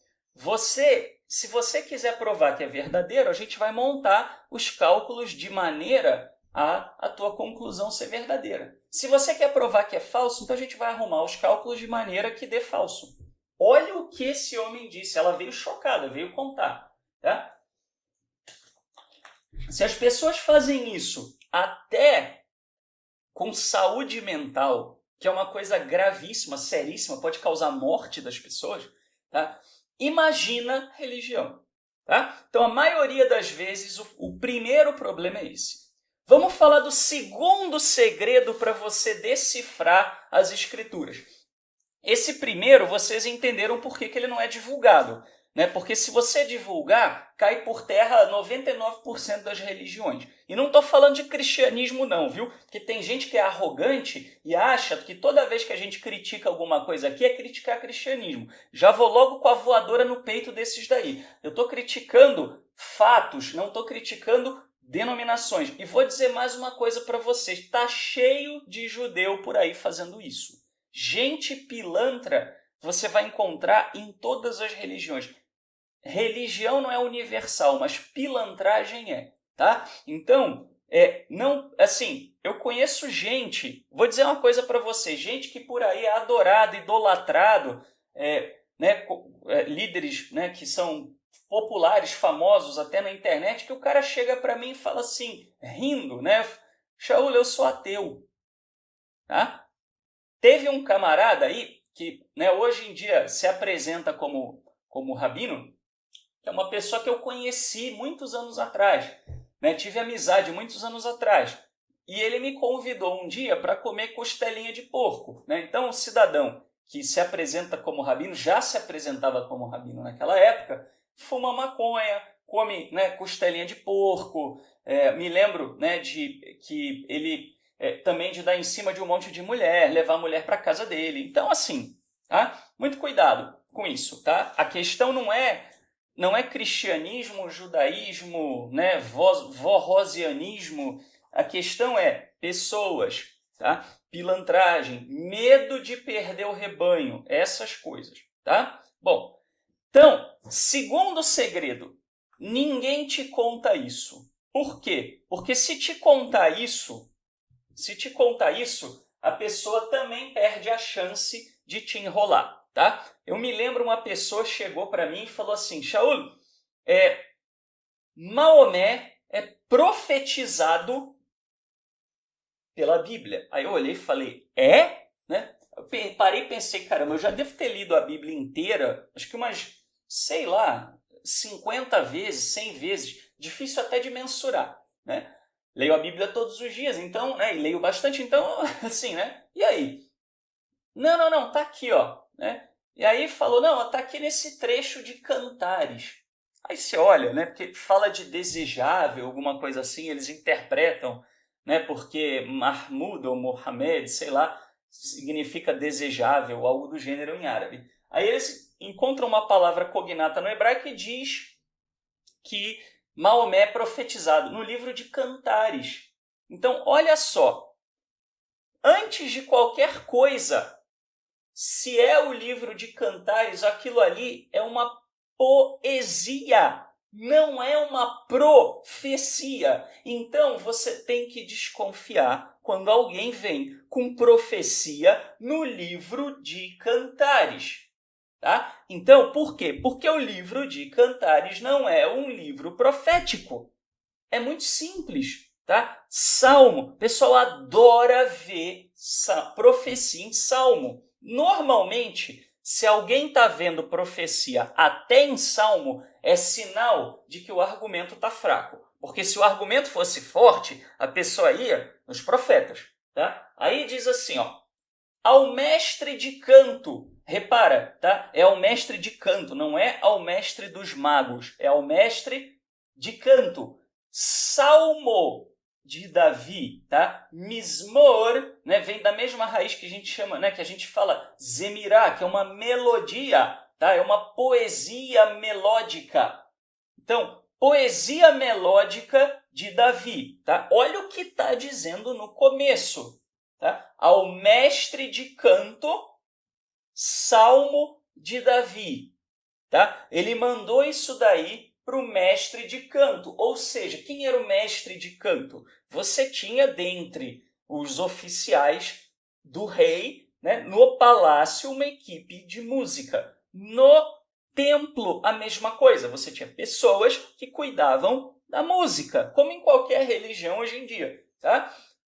se você quiser provar que é verdadeiro, a gente vai montar os cálculos de maneira a tua conclusão ser verdadeira. Se você quer provar que é falso, então a gente vai arrumar os cálculos de maneira que dê falso. Olha o que esse homem disse. Ela veio chocada, veio contar. Tá? Se as pessoas fazem isso até com saúde mental, que é uma coisa gravíssima, seríssima, pode causar morte das pessoas, tá? Imagina religião. Tá? Então, a maioria das vezes, o primeiro problema é esse. Vamos falar do segundo segredo para você decifrar as escrituras. Esse primeiro, vocês entenderam por que ele não é divulgado. Porque se você divulgar, cai por terra 99% das religiões. E não estou falando de cristianismo não, viu? Porque tem gente que é arrogante e acha que toda vez que a gente critica alguma coisa aqui é criticar cristianismo. Já vou logo com a voadora no peito desses daí. Eu estou criticando fatos, não estou criticando denominações. E vou dizer mais uma coisa para vocês. Está cheio de judeu por aí fazendo isso. Gente pilantra você vai encontrar em todas as religiões. Religião não é universal, mas pilantragem é, tá? Então, não, assim, eu conheço gente, vou dizer uma coisa para você, gente que por aí é adorado, idolatrado, líderes, né, que são populares, famosos até na internet, que o cara chega para mim e fala assim, rindo, né? Shaul, eu sou ateu, tá? Teve um camarada aí que, né, hoje em dia se apresenta como rabino, que é uma pessoa que eu conheci muitos anos atrás, né? Tive amizade muitos anos atrás. E ele me convidou um dia para comer costelinha de porco, né? Então, o cidadão que se apresenta como rabino, já se apresentava como rabino naquela época, fuma maconha, come, né, costelinha de porco. Me lembro, né, de que ele também de dar em cima de um monte de mulher, levar a mulher para casa dele. Então, assim, tá? Muito cuidado com isso, tá? A questão não é cristianismo, judaísmo, né, vorrosianismo. A questão é pessoas, tá? Pilantragem, medo de perder o rebanho, essas coisas, tá? Bom, então, segundo segredo, ninguém te conta isso. Por quê? Porque se te contar isso, a pessoa também perde a chance de te enrolar, tá? Eu me lembro uma pessoa chegou para mim e falou assim, Shaul, Maomé é profetizado pela Bíblia. Aí eu olhei e falei, né? Eu parei e pensei, caramba, eu já devo ter lido a Bíblia inteira, acho que umas, sei lá, 50 vezes, 100 vezes, difícil até de mensurar, né? Leio a Bíblia todos os dias, então, né? E leio bastante, então, assim, né? E aí? Não, tá aqui, ó, né? E aí falou, não, tá aqui nesse trecho de Cantares. Aí você olha, né? Porque fala de desejável, alguma coisa assim, eles interpretam, né? Porque Mahmud ou Mohammed, sei lá, significa desejável, algo do gênero em árabe. Aí eles encontram uma palavra cognata no hebraico e diz que Maomé é profetizado no livro de Cantares. Então, olha só, antes de qualquer coisa, se é o livro de Cantares, aquilo ali é uma poesia, não é uma profecia. Então você tem que desconfiar quando alguém vem com profecia no livro de Cantares. Tá? Então, por quê? Porque o livro de Cantares não é um livro profético. É muito simples. Tá? Salmo, o pessoal adora ver profecia em Salmo. Normalmente, se alguém está vendo profecia até em Salmo, é sinal de que o argumento está fraco. Porque se o argumento fosse forte, a pessoa ia nos profetas. Tá? Aí diz assim, ó, ao mestre de canto, repara, tá? É ao mestre de canto, não é ao mestre dos magos, é ao mestre de canto. Salmo de Davi, tá? Mismor, né, vem da mesma raiz que a gente chama, né, que a gente fala zemirá, que é uma melodia, tá? É uma poesia melódica. Então, poesia melódica de Davi, tá? Olha o que está dizendo no começo, tá? Ao mestre de canto, Salmo de Davi, tá? Ele mandou isso daí para o mestre de canto. Ou seja, quem era o mestre de canto? Você tinha dentre os oficiais do rei, né, no palácio, uma equipe de música. No templo, a mesma coisa. Você tinha pessoas que cuidavam da música, como em qualquer religião hoje em dia. Tá?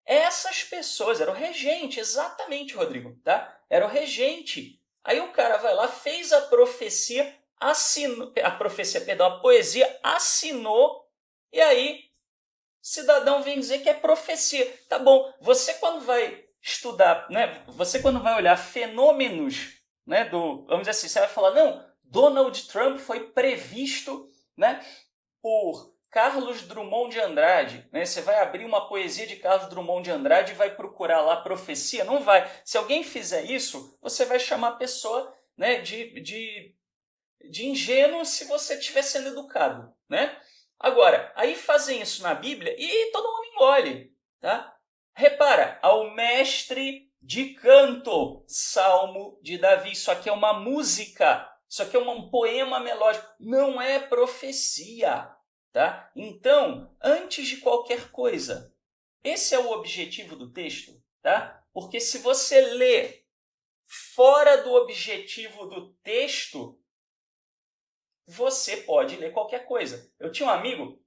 Essas pessoas, era o regente, exatamente, Rodrigo. Tá? Era o regente. Aí o cara vai lá, fez a profecia, assinou, a poesia, assinou, e aí cidadão vem dizer que é profecia. Tá bom, você quando vai estudar, né, você quando vai olhar fenômenos, né, vamos dizer assim, você vai falar, não, Donald Trump foi previsto, né, por Carlos Drummond de Andrade, né? Você vai abrir uma poesia de Carlos Drummond de Andrade e vai procurar lá profecia? Não vai. Se alguém fizer isso, você vai chamar a pessoa, né, de ingênuo se você estiver sendo educado, né? Agora, aí fazem isso na Bíblia e todo mundo engole, tá? Repara, ao mestre de canto, Salmo de Davi. Isso aqui é uma música, isso aqui é um poema melódico, não é profecia, tá? Então, antes de qualquer coisa, esse é o objetivo do texto, tá? Porque se você lê fora do objetivo do texto, você pode ler qualquer coisa. Eu tinha um amigo,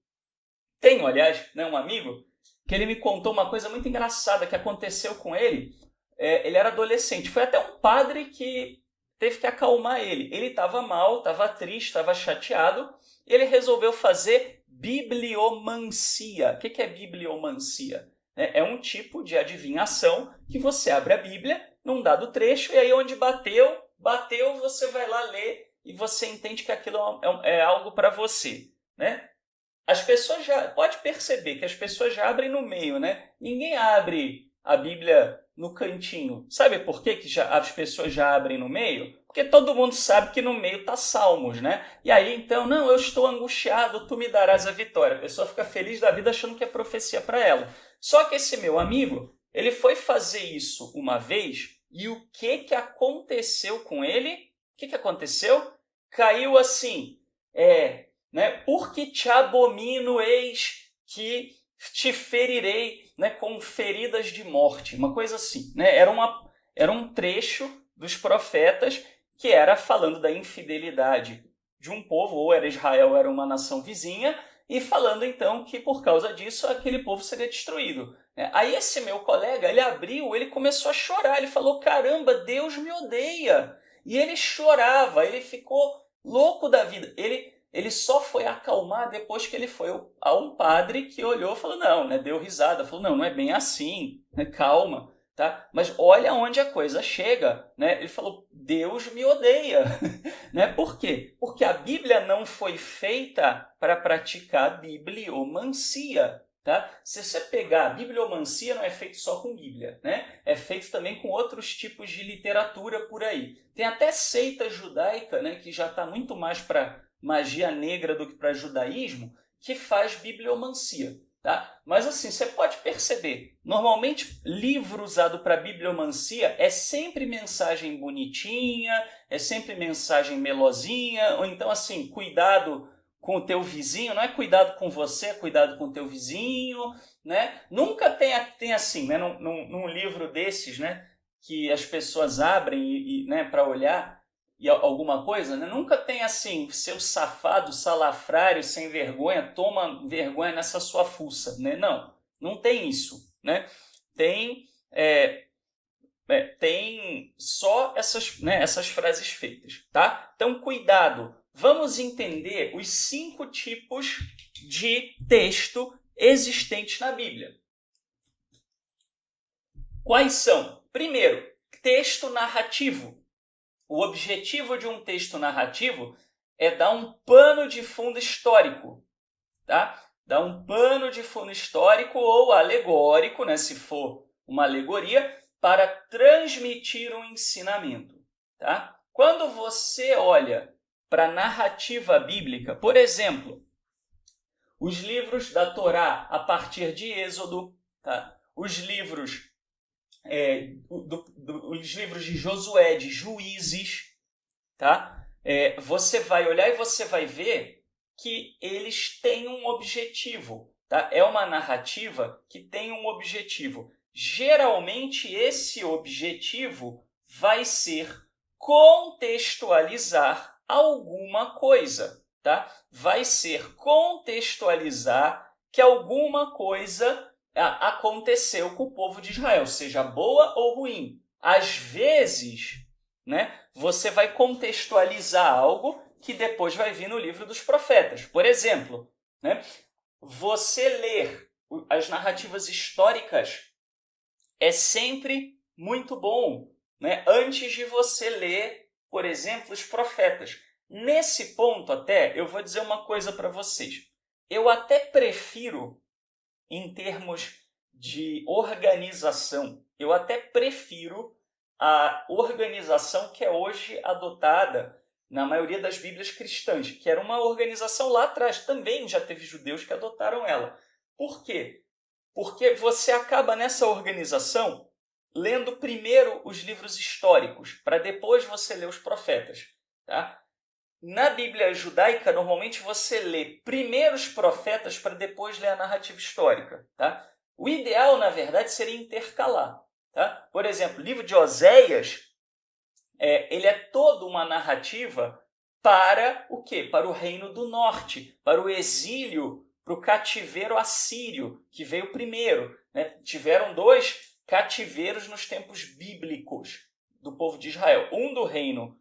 tenho, aliás, né, um amigo, que ele me contou uma coisa muito engraçada que aconteceu com ele. Ele era adolescente. Foi até um padre que teve que acalmar ele. Ele estava mal, estava triste, estava chateado. Ele resolveu fazer bibliomancia. O que é bibliomancia? É um tipo de adivinhação que você abre a Bíblia num dado trecho e aí onde bateu, você vai lá ler e você entende que aquilo é algo para você, né? As pessoas pode perceber que as pessoas já abrem no meio, né? Ninguém abre a Bíblia no cantinho. Sabe por que as pessoas já abrem no meio? Porque todo mundo sabe que no meio está Salmos, né? E aí, então, não, eu estou angustiado, tu me darás a vitória. A pessoa fica feliz da vida achando que é profecia para ela. Só que esse meu amigo, ele foi fazer isso uma vez e o que aconteceu com ele? O que aconteceu? Caiu assim, né? Porque te abomino, eis que te ferirei, né, com feridas de morte. Uma coisa assim, né? Era um trecho dos profetas que era falando da infidelidade de um povo, ou era Israel, era uma nação vizinha, e falando então que por causa disso aquele povo seria destruído. Aí esse meu colega, ele começou a chorar, ele falou, caramba, Deus me odeia. E ele chorava, ele ficou louco da vida. Ele só foi acalmar depois que ele foi a um padre que olhou e falou, não, né, deu risada, falou, não é bem assim, né, calma, tá? Mas olha onde a coisa chega, né? Ele falou, Deus me odeia, né? Por quê? Porque a Bíblia não foi feita para praticar bibliomancia, tá? Se você pegar a bibliomancia, não é feito só com Bíblia, né? É feito também com outros tipos de literatura por aí. Tem até seita judaica, né, que já está muito mais para magia negra do que para judaísmo, que faz bibliomancia, tá? Mas assim, você pode perceber, normalmente livro usado para bibliomancia é sempre mensagem bonitinha, é sempre mensagem melosinha, ou então assim, cuidado com o teu vizinho, não é cuidado com você, é cuidado com o teu vizinho, né? Nunca tem assim, né, num livro desses, né, que as pessoas abrem né, para olhar, e alguma coisa, né? Nunca tem assim, seu safado, salafrário, sem vergonha, toma vergonha nessa sua fuça, né? Não tem isso, né? Tem só essas frases feitas, tá? Então, cuidado. Vamos entender os 5 tipos de texto existentes na Bíblia. Quais são? Primeiro, texto narrativo. O objetivo de um texto narrativo é dar um pano de fundo histórico, tá? Dar um pano de fundo histórico ou alegórico, né, se for uma alegoria, para transmitir um ensinamento, tá? Quando você olha para a narrativa bíblica, por exemplo, os livros da Torá a partir de Êxodo, tá? Os livros os livros de Josué, de Juízes, tá? Você vai olhar e você vai ver que eles têm um objetivo, tá? É uma narrativa que tem um objetivo. Geralmente, esse objetivo vai ser contextualizar alguma coisa, tá? Vai ser contextualizar que alguma coisa aconteceu com o povo de Israel, seja boa ou ruim. Às vezes, né, você vai contextualizar algo que depois vai vir no livro dos profetas. Por exemplo, né, você ler as narrativas históricas é sempre muito bom, né, antes de você ler, por exemplo, os profetas. Nesse ponto até, eu vou dizer uma coisa para vocês. Eu até prefiro, em termos de organização, eu até prefiro a organização que é hoje adotada na maioria das Bíblias cristãs, que era uma organização lá atrás. Também já teve judeus que adotaram ela. Por quê? Porque você acaba nessa organização lendo primeiro os livros históricos, para depois você ler os profetas. Tá? Na Bíblia judaica, normalmente você lê primeiro os profetas para depois ler a narrativa histórica. Tá? O ideal, na verdade, seria intercalar. Tá? Por exemplo, o livro de Oséias, ele é toda uma narrativa para o quê? Para o reino do norte, para o exílio, para o cativeiro assírio, que veio primeiro. Né? Tiveram 2 cativeiros nos tempos bíblicos do povo de Israel. Um do reino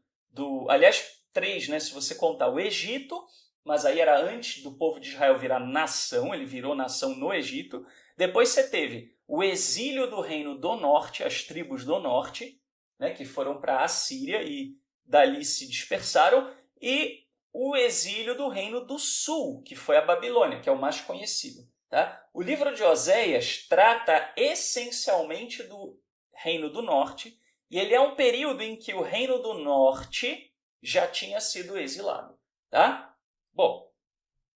aliás, 3, né? Se você contar o Egito, mas aí era antes do povo de Israel virar nação, ele virou nação no Egito. Depois você teve o exílio do reino do norte, as tribos do norte, né, que foram para a Assíria e dali se dispersaram, e o exílio do reino do sul, que foi a Babilônia, que é o mais conhecido. Tá? O livro de Oséias trata essencialmente do reino do norte, e ele é um período em que o reino do norte já tinha sido exilado. Tá? Bom,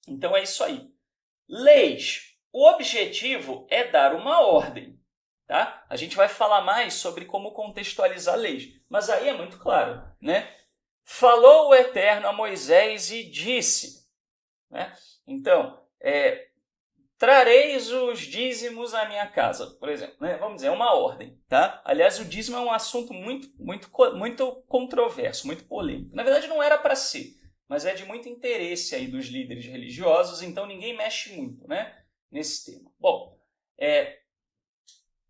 então é isso aí. Leis. O objetivo é dar uma ordem. Tá? A gente vai falar mais sobre como contextualizar leis, mas aí é muito claro, né? Falou o Eterno a Moisés e disse, né? Então, trareis os dízimos à minha casa, por exemplo, né? Vamos dizer, é uma ordem, tá? Aliás, o dízimo é um assunto muito controverso, muito polêmico. Na verdade, não era para ser, mas é de muito interesse aí dos líderes religiosos, então ninguém mexe muito, né, nesse tema. Bom,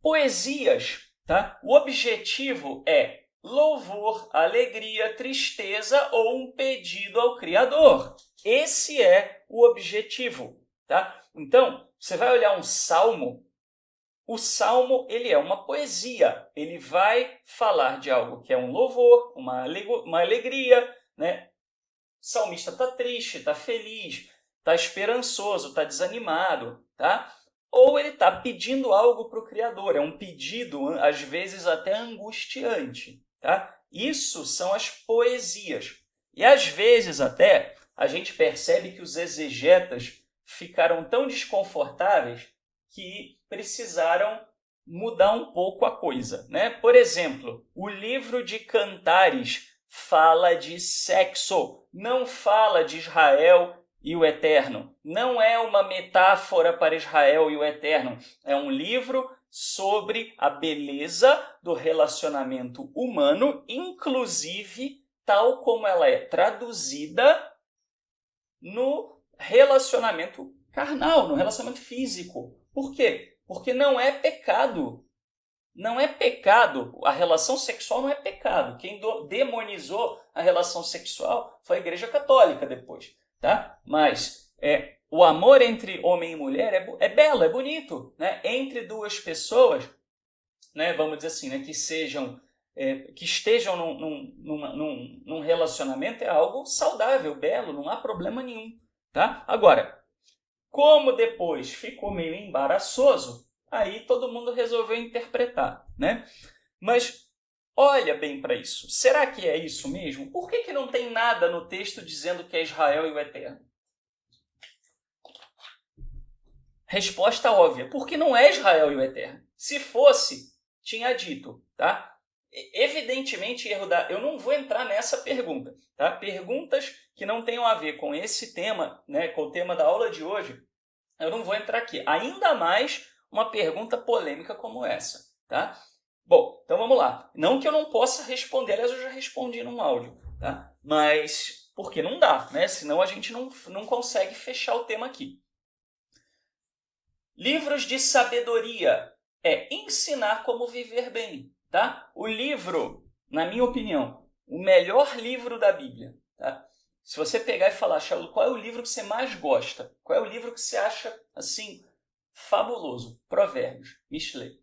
poesias, tá? O objetivo é louvor, alegria, tristeza ou um pedido ao Criador. Esse é o objetivo, tá? Então, você vai olhar um salmo, o salmo ele é uma poesia, ele vai falar de algo que é um louvor, uma alegria, né? O salmista está triste, está feliz, está esperançoso, está desanimado, tá? Ou ele está pedindo algo para o Criador. É um pedido, às vezes, até angustiante. Tá? Isso são as poesias. E, às vezes, até, a gente percebe que os exegetas ficaram tão desconfortáveis que precisaram mudar um pouco a coisa. Né? Por exemplo, o livro de Cantares fala de sexo, não fala de Israel e o Eterno. Não é uma metáfora para Israel e o Eterno. É um livro sobre a beleza do relacionamento humano, inclusive tal como ela é traduzida no relacionamento carnal, no relacionamento físico. Por quê? Porque não é pecado. Não é pecado. A relação sexual não é pecado. Quem demonizou a relação sexual foi a Igreja Católica depois. Tá? Mas o amor entre homem e mulher é belo, é bonito. Né? Entre 2 pessoas, né, vamos dizer assim, né, que estejam num relacionamento, é algo saudável, belo, não há problema nenhum. Tá? Agora, como depois ficou meio embaraçoso, aí todo mundo resolveu interpretar. Né? Mas olha bem para isso. Será que é isso mesmo? Por que não tem nada no texto dizendo que é Israel e o Eterno? Resposta óbvia. Porque não é Israel e o Eterno. Se fosse, tinha dito. Tá? Evidentemente, eu não vou entrar nessa pergunta. Tá? Perguntas que não tenham a ver com esse tema, né, com o tema da aula de hoje, eu não vou entrar aqui. Ainda mais uma pergunta polêmica como essa. Tá? Bom, então vamos lá. Não que eu não possa responder, aliás, eu já respondi num áudio, tá? Mas porque não dá, né? Senão a gente não consegue fechar o tema aqui. Livros de sabedoria é ensinar como viver bem, tá? O livro, na minha opinião, o melhor livro da Bíblia, tá? Se você pegar e falar, Shaul, qual é o livro que você mais gosta? Qual é o livro que você acha, assim, fabuloso? Provérbios, Mishlei.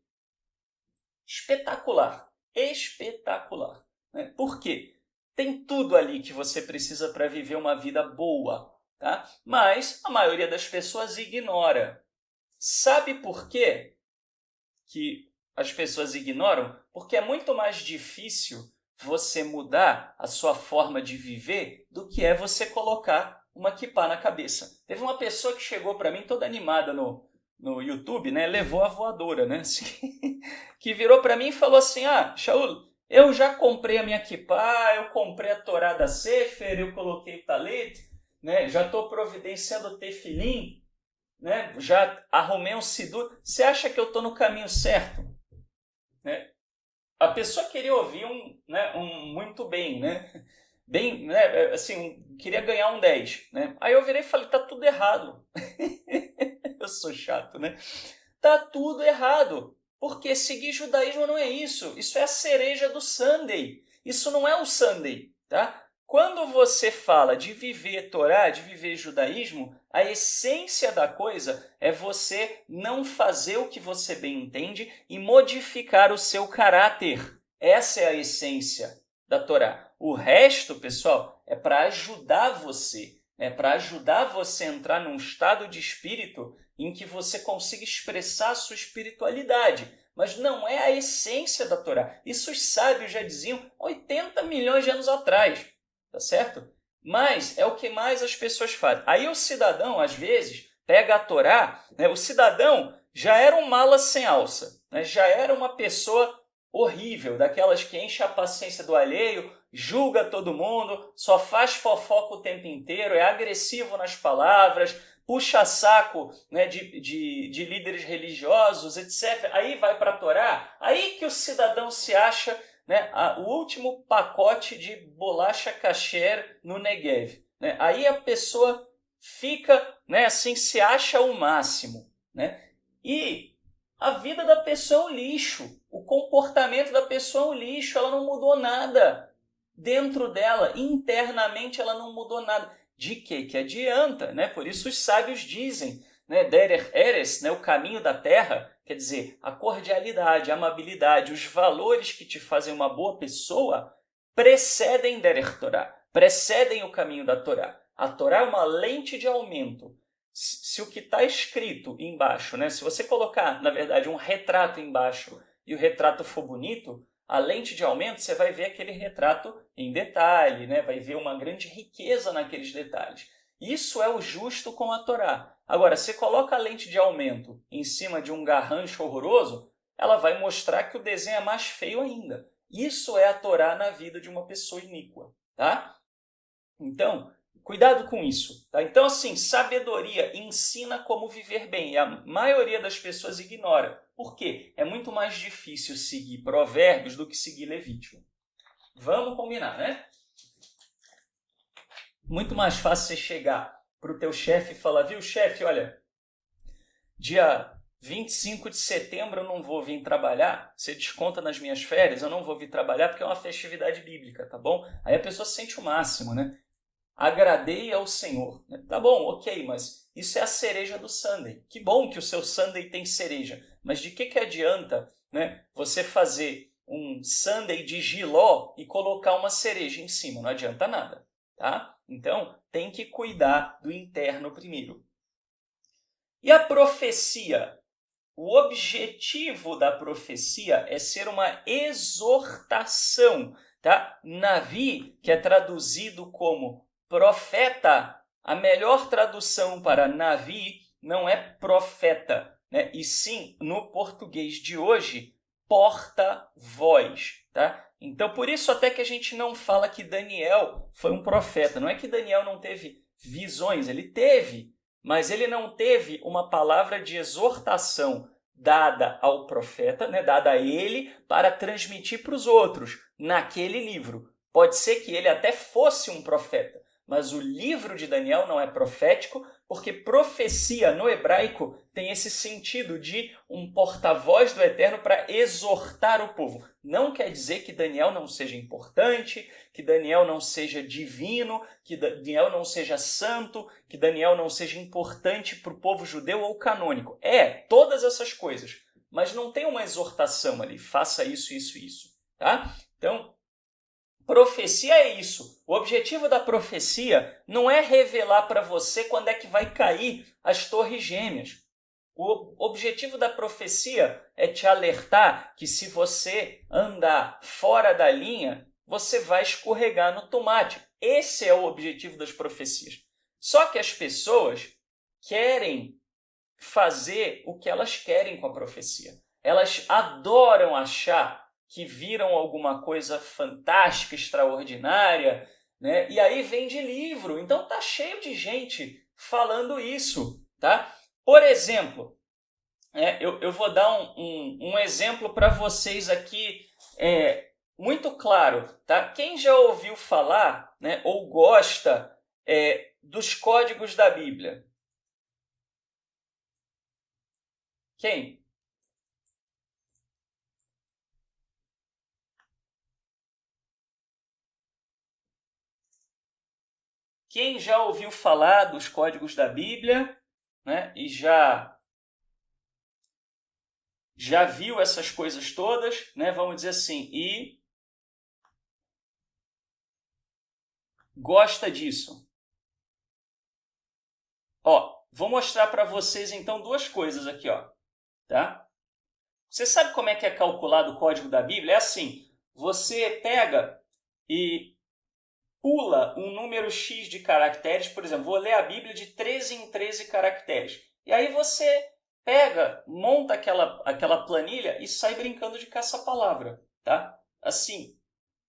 Espetacular. Espetacular. Né? Por quê? Tem tudo ali que você precisa para viver uma vida boa. Tá? Mas a maioria das pessoas ignora. Sabe por quê que as pessoas ignoram? Porque é muito mais difícil você mudar a sua forma de viver do que é você colocar uma kippá na cabeça. Teve uma pessoa que chegou para mim toda animada no no YouTube, né, levou a voadora, né, que virou para mim e falou assim, Shaul, eu já comprei a minha kippah, eu comprei a Torá da Sefer, eu coloquei o talit, né, já estou providenciando o tefilim, né, já arrumei um sidur, você acha que eu estou no caminho certo? Né? A pessoa queria ouvir um muito bem, né? Bem, né, assim, queria ganhar um 10, né? Aí eu virei e falei, tá tudo errado. Eu sou chato, né? Tá tudo errado. Porque seguir judaísmo não é isso. Isso é a cereja do sundae. Isso não é o sundae, tá? Quando você fala de viver Torá, de viver judaísmo, a essência da coisa é você não fazer o que você bem entende e modificar o seu caráter. Essa é a essência da Torá. O resto, pessoal, é para ajudar você. É para ajudar você a entrar num estado de espírito em que você consiga expressar a sua espiritualidade. Mas não é a essência da Torá. Isso os sábios já diziam 80 milhões de anos atrás. Tá certo? Mas é o que mais as pessoas fazem. Aí o cidadão, às vezes, pega a Torá, né? O cidadão já era um mala sem alça, né? Já era uma pessoa horrível, daquelas que enche a paciência do alheio, julga todo mundo, só faz fofoca o tempo inteiro, é agressivo nas palavras, puxa saco, né, de líderes religiosos, etc. Aí vai para a Torá, aí que o cidadão se acha, né, o último pacote de bolacha kasher no Negev. Né? Aí a pessoa fica, né, assim, se acha o máximo. Né? E a vida da pessoa é um lixo. O comportamento da pessoa é um lixo. Ela não mudou nada dentro dela. Internamente ela não mudou nada. De que adianta? Né? Por isso os sábios dizem, né, Derer Eres, né, o caminho da terra, quer dizer, a cordialidade, a amabilidade, os valores que te fazem uma boa pessoa precedem Derer Torá, precedem o caminho da Torá. A Torá é uma lente de aumento. Se o que está escrito embaixo, né, se você colocar, na verdade, um retrato embaixo e o retrato for bonito, a lente de aumento, você vai ver aquele retrato em detalhe, né? Vai ver uma grande riqueza naqueles detalhes. Isso é o justo com a Torá. Agora, se coloca a lente de aumento em cima de um garrancho horroroso, ela vai mostrar que o desenho é mais feio ainda. Isso é a Torá na vida de uma pessoa iníqua, tá? Então, cuidado com isso, tá? Então, assim, sabedoria ensina como viver bem. E a maioria das pessoas ignora. Por quê? É muito mais difícil seguir Provérbios do que seguir Levítico. Vamos combinar, né? Muito mais fácil você chegar para o teu chefe e falar, viu, chefe, olha, dia 25 de setembro eu não vou vir trabalhar, você desconta nas minhas férias, eu não vou vir trabalhar porque é uma festividade bíblica, tá bom? Aí a pessoa sente o máximo, né? Agradei ao Senhor. Tá bom, ok, mas isso é a cereja do sundae. Que bom que o seu sundae tem cereja, mas de que adianta, né, você fazer um sundae de jiló e colocar uma cereja em cima? Não adianta nada, tá? Então, tem que cuidar do interno primeiro. E a profecia? O objetivo da profecia é ser uma exortação, tá? Navi, que é traduzido como profeta, a melhor tradução para Navi não é profeta, né? E sim, no português de hoje, porta-voz, tá? Então, por isso até que a gente não fala que Daniel foi um profeta. Não é que Daniel não teve visões, ele teve, mas ele não teve uma palavra de exortação dada ao profeta, né, dada a ele, para transmitir para os outros naquele livro. Pode ser que ele até fosse um profeta, mas o livro de Daniel não é profético, porque profecia no hebraico tem esse sentido de um porta-voz do Eterno para exortar o povo. Não quer dizer que Daniel não seja importante, que Daniel não seja divino, que Daniel não seja santo, que Daniel não seja importante para o povo judeu ou canônico. É, todas essas coisas. Mas não tem uma exortação ali, faça isso, isso, isso. Tá? Então, profecia é isso. O objetivo da profecia não é revelar para você quando é que vai cair as torres gêmeas. O objetivo da profecia é te alertar que se você andar fora da linha, você vai escorregar no tomate. Esse é o objetivo das profecias. Só que as pessoas querem fazer o que elas querem com a profecia. Elas adoram achar que viram alguma coisa fantástica, extraordinária, né? E aí vende livro. Então tá cheio de gente falando isso, tá? Por exemplo, eu vou dar um exemplo para vocês aqui muito claro, tá? Quem já ouviu falar, né, ou gosta dos códigos da Bíblia? Quem? Quem já ouviu falar dos códigos da Bíblia, né, e já viu essas coisas todas, né, vamos dizer assim, e gosta disso? Ó, vou mostrar para vocês então duas coisas aqui, ó, tá? Você sabe como é que é calculado o código da Bíblia? É assim, você pega e pula um número X de caracteres, por exemplo, vou ler a Bíblia de 13 em 13 caracteres. E aí você pega, monta aquela planilha e sai brincando de caça-palavra, tá? Assim,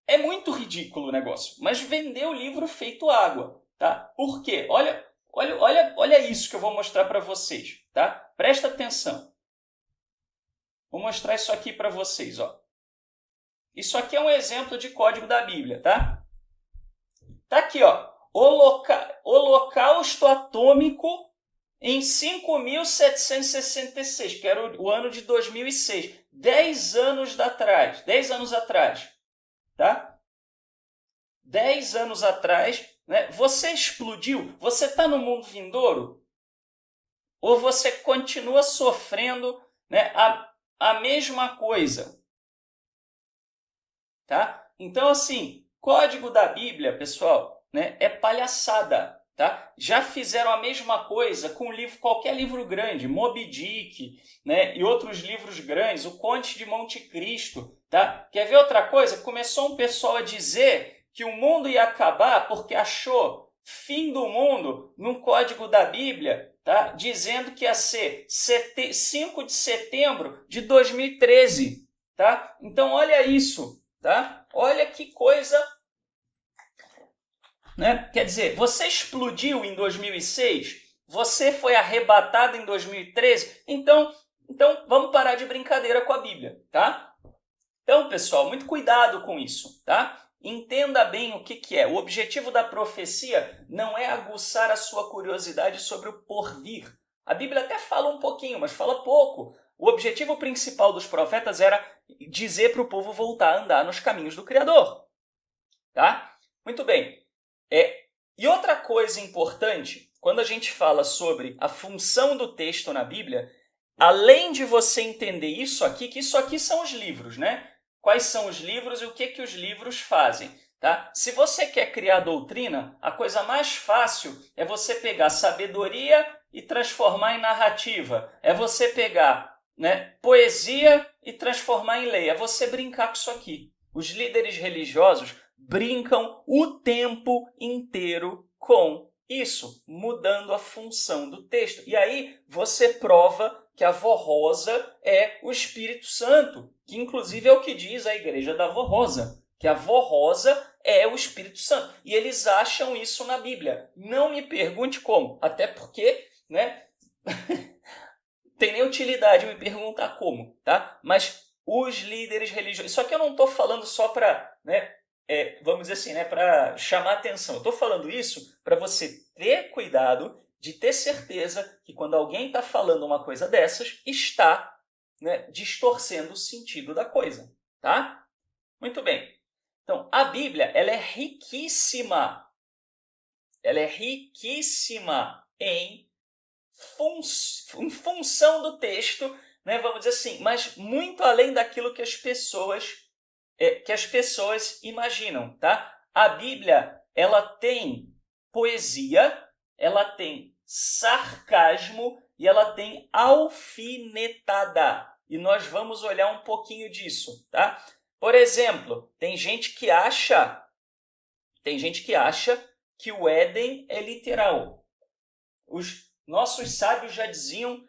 é muito ridículo o negócio, mas vendeu o livro feito água, tá? Por quê? Olha isso que eu vou mostrar para vocês, tá? Presta atenção. Vou mostrar isso aqui para vocês, ó. Isso aqui é um exemplo de código da Bíblia, tá? Tá aqui, ó. Holocausto atômico em 5.766, que era o ano de 2006. 10 anos atrás. 10 anos atrás. Tá? 10 anos atrás, né? Você explodiu? Você está no mundo vindouro? Ou você continua sofrendo, né, a mesma coisa? Tá? Então, assim, código da Bíblia, pessoal, né, é palhaçada. Tá? Já fizeram a mesma coisa com qualquer livro grande, Moby Dick, né, e outros livros grandes, o Conde de Monte Cristo. Tá? Quer ver outra coisa? Começou um pessoal a dizer que o mundo ia acabar porque achou fim do mundo no código da Bíblia, tá? Dizendo que ia ser 5 de setembro de 2013. Tá? Então, olha isso. Tá? Olha que coisa, né? Quer dizer, você explodiu em 2006, você foi arrebatado em 2013, então vamos parar de brincadeira com a Bíblia, tá? Então, pessoal, muito cuidado com isso, tá? Entenda bem o que é. O objetivo da profecia não é aguçar a sua curiosidade sobre o porvir. A Bíblia até fala um pouquinho, mas fala pouco. O objetivo principal dos profetas era dizer para o povo voltar a andar nos caminhos do Criador. Tá? Muito bem. E outra coisa importante, quando a gente fala sobre a função do texto na Bíblia, além de você entender isso aqui, que isso aqui são os livros, né? Quais são os livros e o que os livros fazem, tá? Se você quer criar doutrina, a coisa mais fácil é você pegar sabedoria e transformar em narrativa. É você pegar, né, poesia e transformar em lei. É você brincar com isso aqui. Os líderes religiosos brincam o tempo inteiro com isso, mudando a função do texto. E aí você prova que a Vó Rosa é o Espírito Santo, que inclusive é o que diz a Igreja da Vó Rosa, que a Vó Rosa é o Espírito Santo. E eles acham isso na Bíblia. Não me pergunte como, até porque, né, tem nem utilidade me perguntar como, tá? Mas os líderes religiosos... Isso aqui eu não estou falando só para, né, vamos dizer assim, né, para chamar atenção. Eu estou falando isso para você ter cuidado de ter certeza que quando alguém está falando uma coisa dessas, está, né, distorcendo o sentido da coisa, tá? Muito bem. Então, a Bíblia, ela é riquíssima. Ela é riquíssima em função do texto, né, vamos dizer assim, mas muito além daquilo que as pessoas imaginam, tá? A Bíblia, ela tem poesia, ela tem sarcasmo e ela tem alfinetada. E nós vamos olhar um pouquinho disso, tá? Por exemplo, tem gente que acha que o Éden é literal. Os nossos sábios já diziam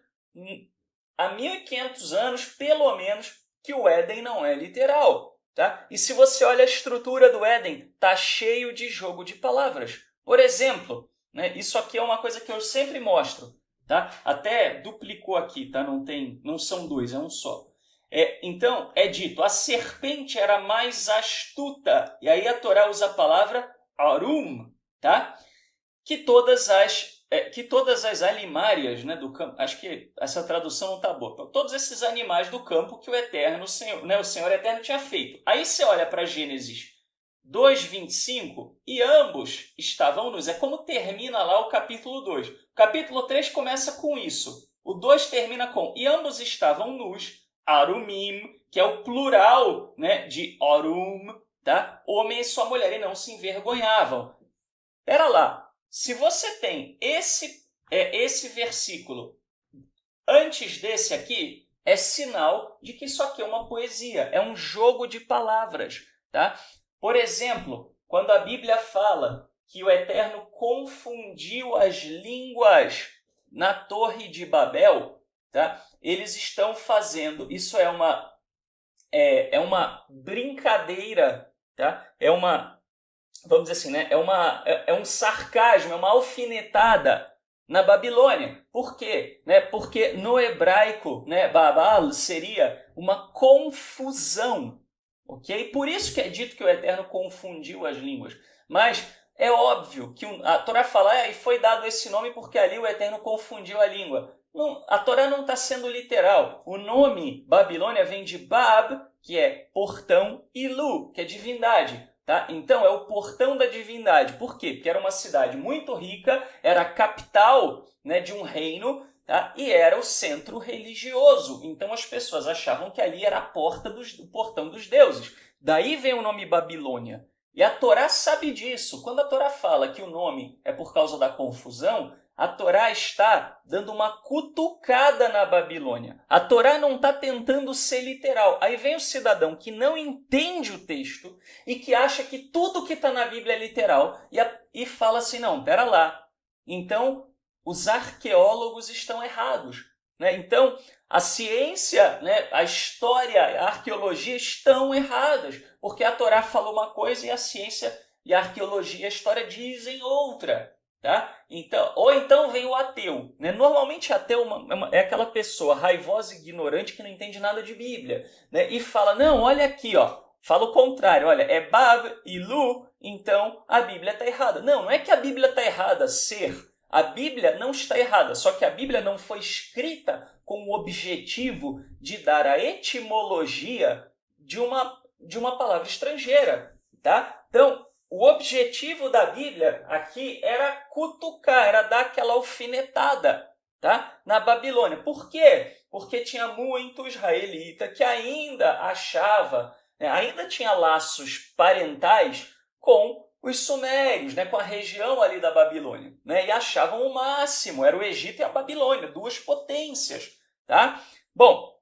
há 1500 anos, pelo menos, que o Éden não é literal. Tá? E se você olha a estrutura do Éden, está cheio de jogo de palavras. Por exemplo, né, isso aqui é uma coisa que eu sempre mostro. Tá? Até duplicou aqui, tá? Não são dois, é um só. Então, é dito, a serpente era mais astuta. E aí a Torá usa a palavra arum, tá? Que todas as alimárias, né, do campo, acho que essa tradução não está boa, todos esses animais do campo que o Eterno, o Senhor Eterno tinha feito. Aí você olha para Gênesis 2:25 e ambos estavam nus. É como termina lá o capítulo 2. O capítulo 3 começa com isso. O 2 termina com e ambos estavam nus, arumim, que é o plural, né, de arum, tá? Homem e sua mulher, e não se envergonhavam. Pera lá. Se você tem esse versículo antes desse aqui, é sinal de que isso aqui é uma poesia, é um jogo de palavras. Tá? Por exemplo, quando a Bíblia fala que o Eterno confundiu as línguas na Torre de Babel, tá? Eles estão fazendo, isso é uma brincadeira, tá? Vamos dizer assim, né? É um sarcasmo, é uma alfinetada na Babilônia. Por quê? Né? Porque no hebraico, né, Babal seria uma confusão. Ok? Por isso que é dito que o Eterno confundiu as línguas. Mas é óbvio que a Torá fala, e foi dado esse nome porque ali o Eterno confundiu a língua. Não, a Torá não está sendo literal. O nome Babilônia vem de Bab, que é portão, e Lu, que é divindade. Tá? Então, é o portão da divindade. Por quê? Porque era uma cidade muito rica, era a capital, né, de um reino, tá? E era o centro religioso. Então, as pessoas achavam que ali era a o portão dos deuses. Daí vem o nome Babilônia. E a Torá sabe disso. Quando a Torá fala que o nome é por causa da confusão, a Torá está dando uma cutucada na Babilônia. A Torá não está tentando ser literal. Aí vem o cidadão que não entende o texto e que acha que tudo que está na Bíblia é literal e fala assim, não, pera lá. Então, os arqueólogos estão errados. Né? Então, a ciência, né, a história, a arqueologia estão erradas, porque a Torá falou uma coisa e a ciência e a arqueologia, a história dizem outra. Tá? Ou então vem o ateu. Né? Normalmente ateu é aquela pessoa raivosa e ignorante que não entende nada de Bíblia. Né? E fala, não, olha aqui, ó, fala o contrário, olha, é Bab e Lu, então a Bíblia está errada. Não é que a Bíblia está errada, a Bíblia não está errada, só que a Bíblia não foi escrita com o objetivo de dar a etimologia de uma palavra estrangeira. Tá? Então, o objetivo da Bíblia aqui era cutucar, era dar aquela alfinetada, tá? Na Babilônia. Por quê? Porque tinha muito israelita que ainda achava, né, ainda tinha laços parentais com os sumérios, né, com a região ali da Babilônia. Né, e achavam o máximo, era o Egito e a Babilônia, duas potências. Tá? Bom,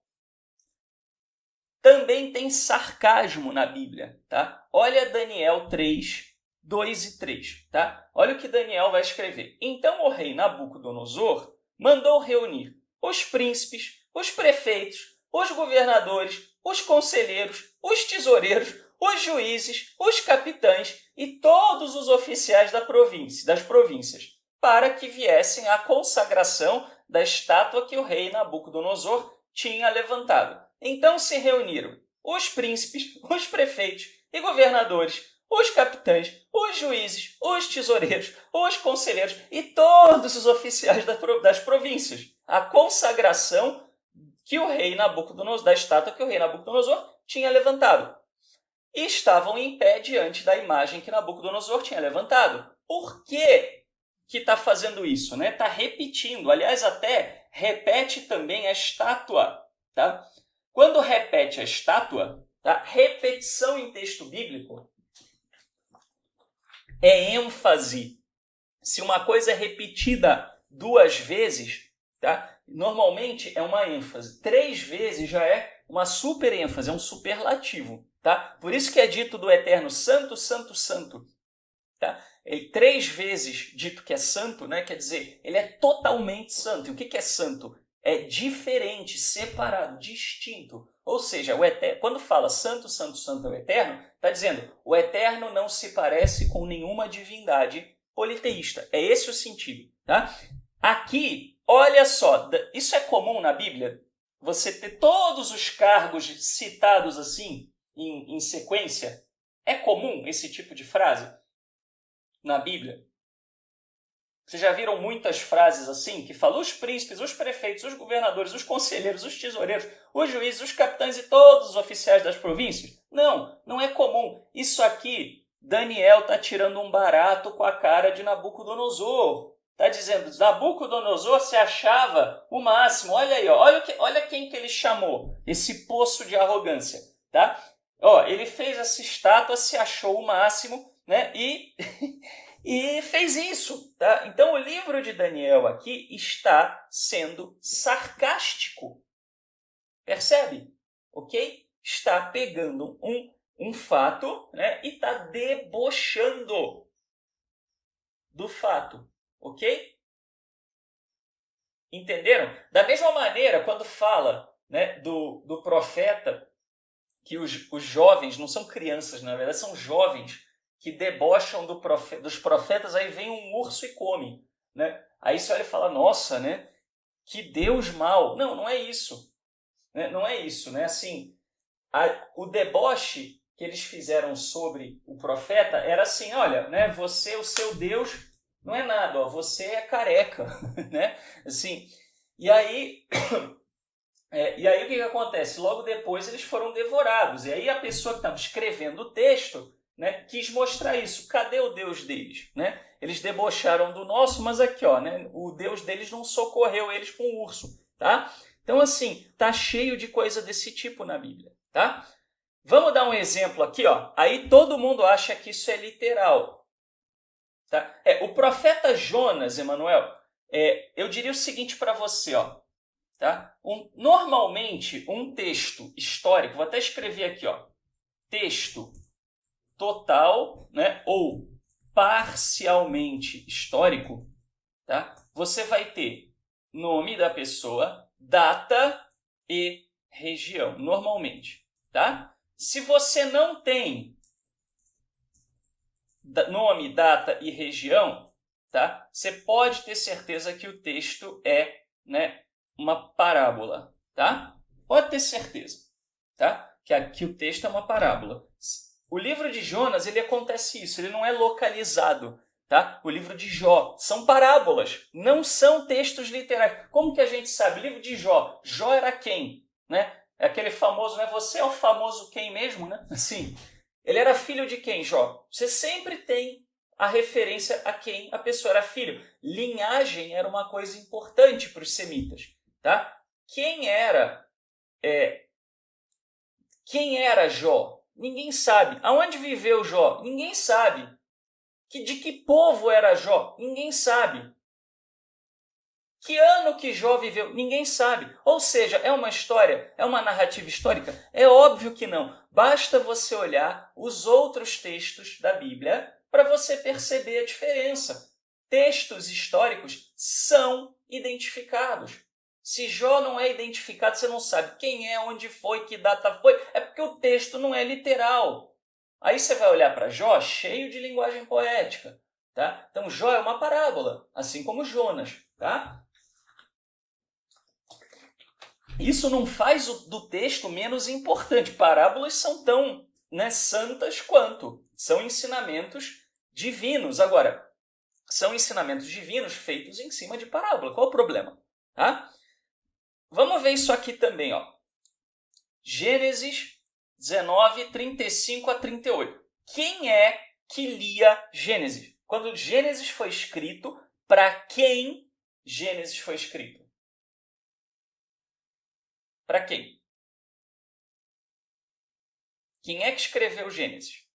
também tem sarcasmo na Bíblia, tá? Olha Daniel 3, 2 e 3, tá? Olha o que Daniel vai escrever. Então o rei Nabucodonosor mandou reunir os príncipes, os prefeitos, os governadores, os conselheiros, os tesoureiros, os juízes, os capitães e todos os oficiais das províncias, para que viessem à consagração da estátua que o rei Nabucodonosor tinha levantado. Então se reuniram os príncipes, os prefeitos e governadores, os capitães, os juízes, os tesoureiros, os conselheiros e todos os oficiais das províncias. A consagração que o rei Nabucodonosor, da estátua que o rei Nabucodonosor tinha levantado. E estavam em pé diante da imagem que Nabucodonosor tinha levantado. Por que está fazendo isso? Né? Está repetindo. Aliás, até repete também a estátua. Tá? Quando repete a estátua, tá? Repetição em texto bíblico é ênfase. Se uma coisa é repetida 2 vezes, tá? Normalmente é uma ênfase. 3 vezes já é uma super ênfase, é um superlativo. Tá? Por isso que é dito do Eterno santo, santo, santo. Tá? 3 vezes dito que é santo, né? Quer dizer, ele é totalmente santo. E o que é santo? é diferente, separado, distinto. Ou seja, quando fala santo, santo, santo é o eterno, está dizendo o eterno não se parece com nenhuma divindade politeísta. É esse o sentido. Tá? Aqui, olha só, isso é comum na Bíblia? Você ter todos os cargos citados assim, em sequência? É comum esse tipo de frase na Bíblia? Vocês já viram muitas frases assim, que falam os príncipes, os prefeitos, os governadores, os conselheiros, os tesoureiros, os juízes, os capitães e todos os oficiais das províncias? Não, não é comum. Isso aqui, Daniel está tirando um barato com a cara de Nabucodonosor. Está dizendo, Nabucodonosor se achava o máximo. Olha aí, ó, olha quem que ele chamou, esse poço de arrogância. Tá? Ó, ele fez essa estátua, se achou o máximo, né? E fez isso, tá? Então o livro de Daniel aqui está sendo sarcástico. Percebe? Ok? Está pegando um fato, né, e está debochando do fato. Ok? Entenderam? Da mesma maneira, quando fala, né, do profeta, que os jovens, não são crianças, na verdade, são jovens, que debocham dos profetas, aí vem um urso e come. Né? Aí você olha e fala, nossa, né? Que Deus mau. Não, não é isso. Né? Não é isso. Né? Assim, o deboche que eles fizeram sobre o profeta era assim, olha, né? Você, o seu Deus, não é nada, ó, você é careca. Né? Assim, e aí o que acontece? Logo depois eles foram devorados. E aí a pessoa que estava escrevendo o texto, né, quis mostrar isso. Cadê o Deus deles? Né? Eles debocharam do nosso, mas aqui, ó, né, o Deus deles não socorreu eles com o urso. Tá? Então, assim, tá cheio de coisa desse tipo na Bíblia. Tá? Vamos dar um exemplo aqui. Ó. Aí todo mundo acha que isso é literal. Tá? O profeta Jonas, Emanuel, eu diria o seguinte para você. Ó. Tá? Normalmente, um texto histórico, vou até escrever aqui, ó, texto total, né, ou parcialmente histórico, tá? Você vai ter nome da pessoa, data e região, normalmente. Tá? Se você não tem nome, data e região, tá? Você pode ter certeza que o texto é, né, uma parábola. Tá? Pode ter certeza, tá? Que o texto é uma parábola. O livro de Jonas, ele acontece isso, ele não é localizado, tá? O livro de Jó são parábolas, não são textos literais. Como que a gente sabe? O livro de Jó, Jó era quem? Né? É aquele famoso, né? Você é o famoso quem mesmo, né? Assim, ele era filho de quem, Jó? Você sempre tem a referência a quem a pessoa era filho. Linhagem era uma coisa importante para os semitas, tá? Quem era Jó? Ninguém sabe. Aonde viveu Jó? Ninguém sabe. De que povo era Jó? Ninguém sabe. Que ano que Jó viveu? Ninguém sabe. Ou seja, é uma história? É uma narrativa histórica? É óbvio que não. Basta você olhar os outros textos da Bíblia para você perceber a diferença. Textos históricos são identificados. Se Jó não é identificado, você não sabe quem é, onde foi, que data foi. É porque o texto não é literal. Aí você vai olhar para Jó cheio de linguagem poética. Tá? Então Jó é uma parábola, assim como Jonas. Tá? Isso não faz do texto menos importante. Parábolas são tão, né, santas quanto. São ensinamentos divinos. Agora, são ensinamentos divinos feitos em cima de parábola. Qual o problema? Tá? Vamos ver isso aqui também. Ó. Gênesis 19, 35 a 38. Quem é que lia Gênesis? Quando Gênesis foi escrito, para quem Gênesis foi escrito? Para quem? Quem é que escreveu Gênesis?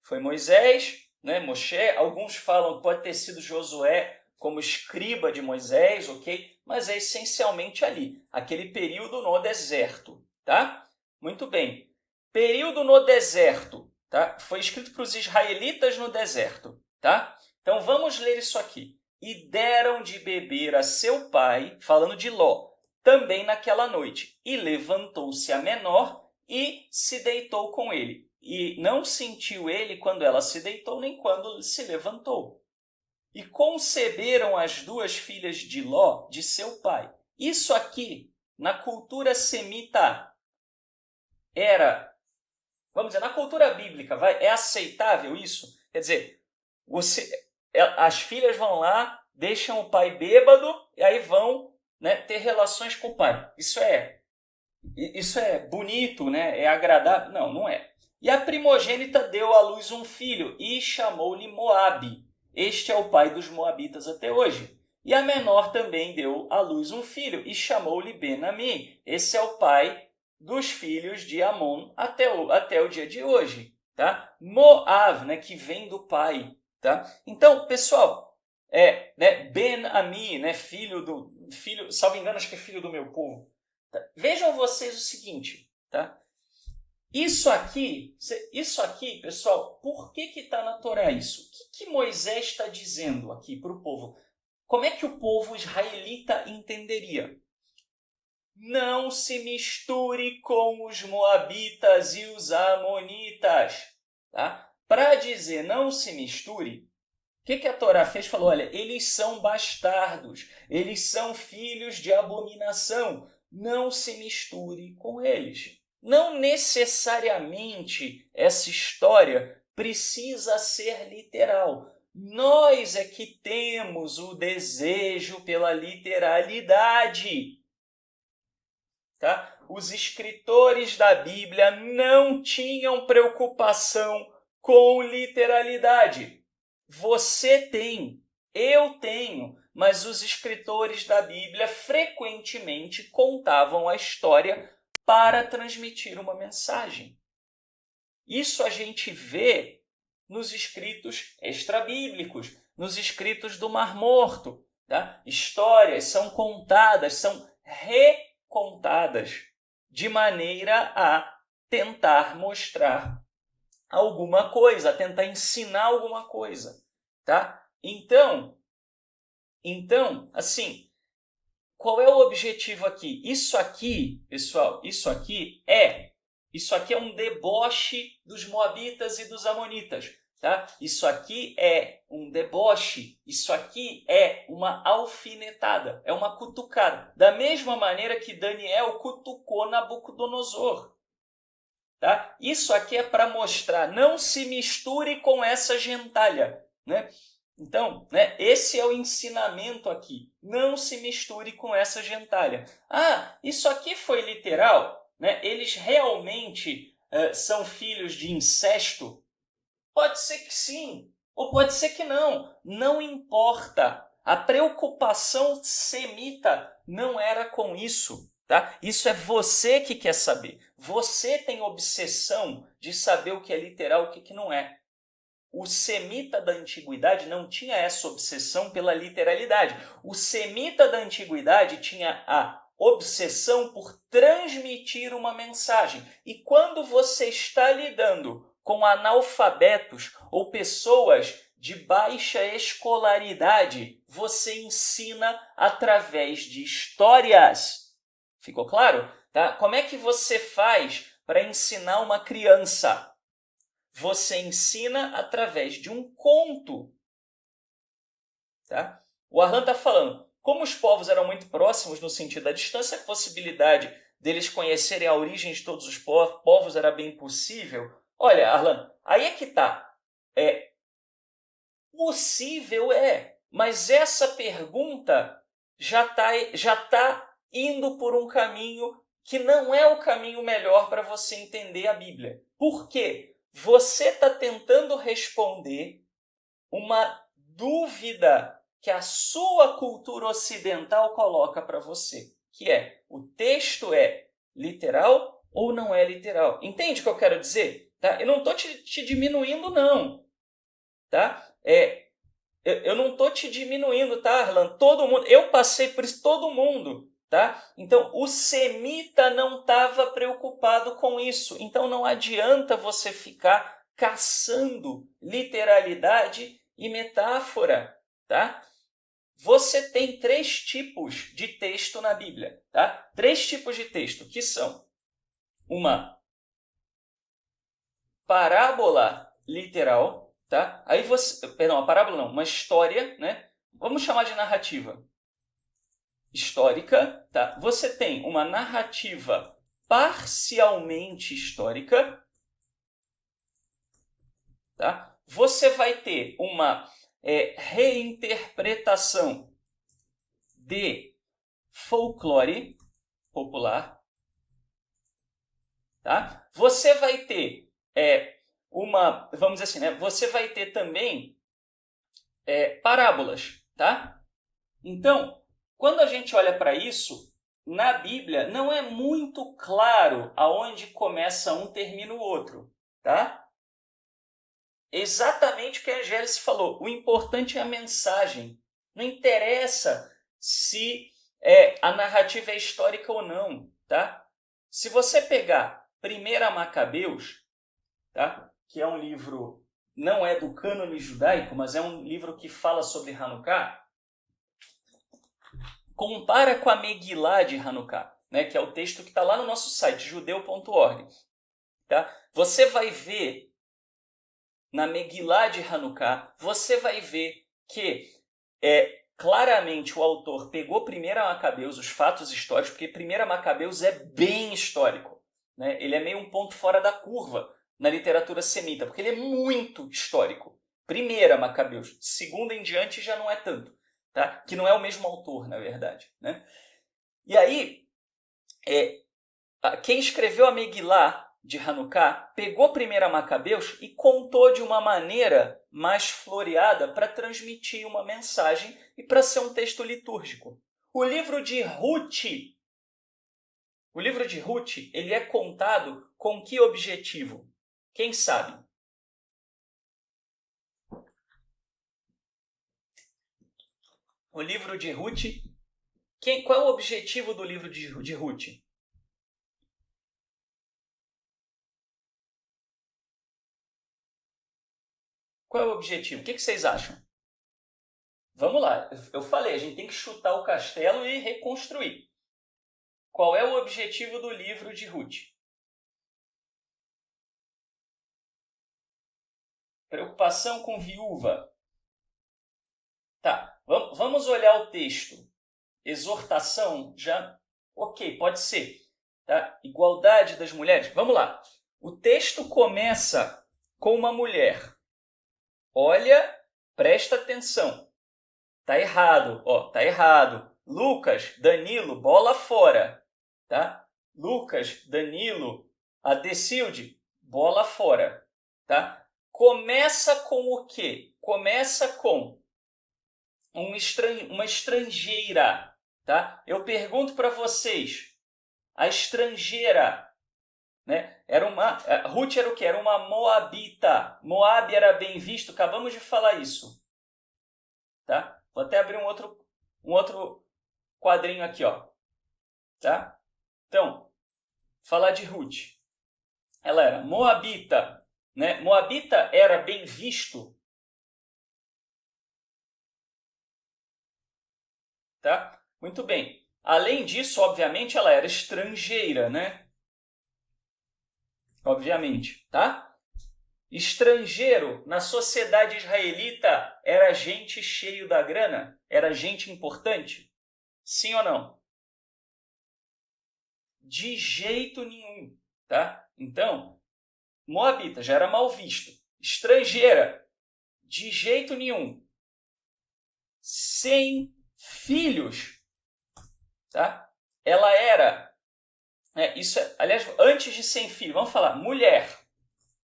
Foi Moisés, né? Moshe. Alguns falam que pode ter sido Josué como escriba de Moisés, ok? Mas é essencialmente ali, aquele período no deserto, tá? Muito bem. Período no deserto, tá? Foi escrito para os israelitas no deserto, tá? Então vamos ler isso aqui. e deram de beber a seu pai, falando de Ló, também naquela noite. E levantou-se a menor e se deitou com ele. E não sentiu ele quando ela se deitou, nem quando se levantou. E conceberam as duas filhas de Ló, de seu pai. Isso aqui, na cultura semita, era, vamos dizer, na cultura bíblica, é aceitável isso? Quer dizer, as filhas vão lá, deixam o pai bêbado e aí vão, né, ter relações com o pai. Isso é bonito, né? É agradável? Não, não é. E a primogênita deu à luz um filho e chamou-lhe Moabe. Este é o pai dos moabitas até hoje. E a menor também deu à luz um filho e chamou-lhe Ben-Ammi. Esse é o pai dos filhos de Amon até o dia de hoje. Tá? Moav, né, que vem do pai. Tá? Então, pessoal, né, Ben-Ammi, né, filho, salvo engano, acho que é filho do meu povo. Tá? Vejam vocês o seguinte, tá? Isso aqui, pessoal, por que está na Torá isso? O que Moisés está dizendo aqui para o povo? Como é que o povo israelita entenderia? Não se misture com os moabitas e os amonitas. Tá? Para dizer não se misture, o que a Torá fez? Falou, olha, eles são bastardos, eles são filhos de abominação, não se misture com eles. Não necessariamente essa história precisa ser literal. Nós é que temos o desejo pela literalidade. Tá? Os escritores da Bíblia não tinham preocupação com literalidade. Você tem, eu tenho, mas os escritores da Bíblia frequentemente contavam a história para transmitir uma mensagem. Isso a gente vê nos escritos extrabíblicos, nos escritos do Mar Morto. Tá? Histórias são contadas, são recontadas, de maneira a tentar mostrar alguma coisa, a tentar ensinar alguma coisa. Tá? Então, assim, qual é o objetivo aqui? Isso aqui, pessoal, isso aqui é um deboche dos moabitas e dos amonitas. Tá? Isso aqui é um deboche, isso aqui é uma alfinetada, é uma cutucada. Da mesma maneira que Daniel cutucou Nabucodonosor. Tá? Isso aqui é para mostrar, não se misture com essa gentalha. Né? Então, né, esse é o ensinamento aqui. Não se misture com essa gentalha. Ah, isso aqui foi literal? Né? Eles realmente são filhos de incesto? Pode ser que sim, ou pode ser que não. Não importa. A preocupação semita não era com isso. Tá? Isso é você que quer saber. Você tem obsessão de saber o que é literal e o que não é. O semita da antiguidade não tinha essa obsessão pela literalidade. O semita da antiguidade tinha a obsessão por transmitir uma mensagem. E quando você está lidando com analfabetos ou pessoas de baixa escolaridade, você ensina através de histórias. Ficou claro? Tá? Como é que você faz para ensinar uma criança? Você ensina através de um conto. Tá? O Arlan está falando, como os povos eram muito próximos no sentido da distância, a possibilidade deles conhecerem a origem de todos os povos era bem possível. Olha, Arlan, aí é que está. Possível mas essa pergunta já tá indo por um caminho que não é o caminho melhor para você entender a Bíblia. Por quê? Você está tentando responder uma dúvida que a sua cultura ocidental coloca para você, que é, o texto é literal ou não é literal? Entende o que eu quero dizer? Tá? Eu não estou te diminuindo, não. Tá? Eu não estou te diminuindo, tá, Arlan? Todo mundo, eu passei por isso, todo mundo. Tá? Então, o semita não estava preocupado com isso. Então, não adianta você ficar caçando literalidade e metáfora. Tá? você tem 3 tipos de texto na Bíblia, tá? 3 tipos de texto, que são uma parábola literal, tá? Aí você, perdão, a parábola não, uma história, né? Vamos chamar de narrativa histórica, tá? Você tem uma narrativa parcialmente histórica, tá? Você vai ter uma reinterpretação de folclore popular, tá? Você vai ter vamos dizer assim, né? Você vai ter também parábolas, tá? Então, quando a gente olha para isso, na Bíblia não é muito claro aonde começa um, termina o outro, tá? Exatamente o que a Gélice falou. O importante é a mensagem. Não interessa se a narrativa é histórica ou não, tá? Se você pegar 1 Macabeus, tá? Que é um livro, não é do cânone judaico, mas é um livro que fala sobre Hanukkah, compara com a Megilá de Hanukkah, né? Que é o texto que está lá no nosso site, judeu.org. Tá? Você vai ver na Megilá de Hanukkah, você vai ver que claramente o autor pegou 1 Macabeus, os fatos históricos, porque 1 Macabeus é bem histórico, né? Ele é meio um ponto fora da curva na literatura semita, porque ele é muito histórico. 1 Macabeus, 2 em diante já não é tanto, tá? Que não é o mesmo autor, na verdade, né? E aí, quem escreveu a Megilá de Hanukkah pegou 1 Macabeus e contou de uma maneira mais floreada para transmitir uma mensagem e para ser um texto litúrgico. O livro de Ruth, ele é contado com que objetivo? Quem sabe? O livro de Ruth, qual é o objetivo do livro de Ruth? Qual é o objetivo? O que vocês acham? Vamos lá. Eu falei, a gente tem que chutar o castelo e reconstruir. Qual é o objetivo do livro de Ruth? Preocupação com viúva. Tá, vamos olhar o texto. Exortação, já... Ok, pode ser. Tá? Igualdade das mulheres. Vamos lá. O texto começa com uma mulher. Olha, presta atenção. Tá errado, ó, tá errado. Lucas, Danilo, bola fora. Tá? Lucas, Danilo, Adecilde, bola fora. Tá? Começa com o quê? Começa com uma estrangeira. Tá? Eu pergunto para vocês, a estrangeira, né? Ruth era o quê? Era uma moabita. Moab era bem visto, acabamos de falar isso. Tá? Vou até abrir um outro quadrinho aqui, ó. Tá? Então, falar de Ruth. Ela era moabita, né? Moabita era bem visto, tá? Muito bem. Além disso, obviamente, ela era estrangeira, né? Obviamente, tá? Estrangeiro na sociedade israelita era gente cheio da grana? Era gente importante? Sim ou não? De jeito nenhum, tá? Então, moabita já era mal visto. Estrangeira, de jeito nenhum. Sem filhos, tá? Ela era, aliás, antes de sem filho, vamos falar, mulher,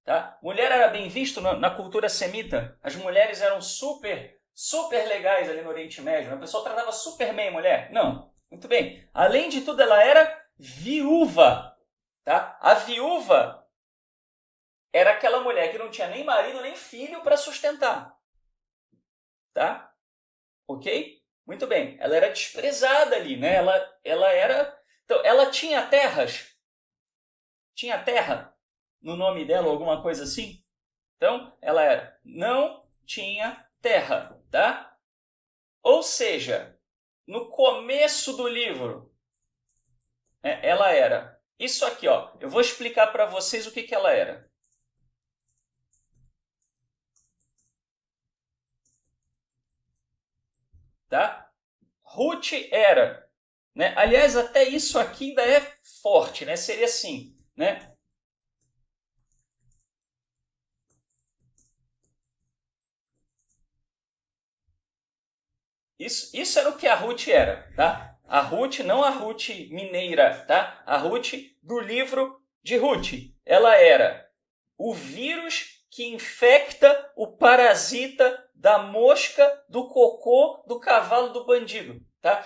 tá? Mulher era bem visto na cultura semita. As mulheres eram super legais ali no Oriente Médio. A pessoa tratava super bem a mulher. Não, muito bem. Além de tudo, ela era viúva, tá? A viúva era aquela mulher que não tinha nem marido nem filho para sustentar, tá? Ok? Muito bem. Ela era desprezada ali, né? Ela era... Então, ela tinha terras. Tinha terra no nome dela, alguma coisa assim. Então, ela não tinha terra, tá? Ou seja, no começo do livro, ela era isso aqui, ó. Eu vou explicar para vocês o que ela era. Tá? Ruth era, né? Aliás, até isso aqui ainda é forte, né? Seria assim, né? Isso era o que a Ruth era, tá? A Ruth, não a Ruth mineira, tá? A Ruth do livro de Ruth. Ela era o vírus que infecta o parasita da mosca, do cocô, do cavalo do bandido, tá?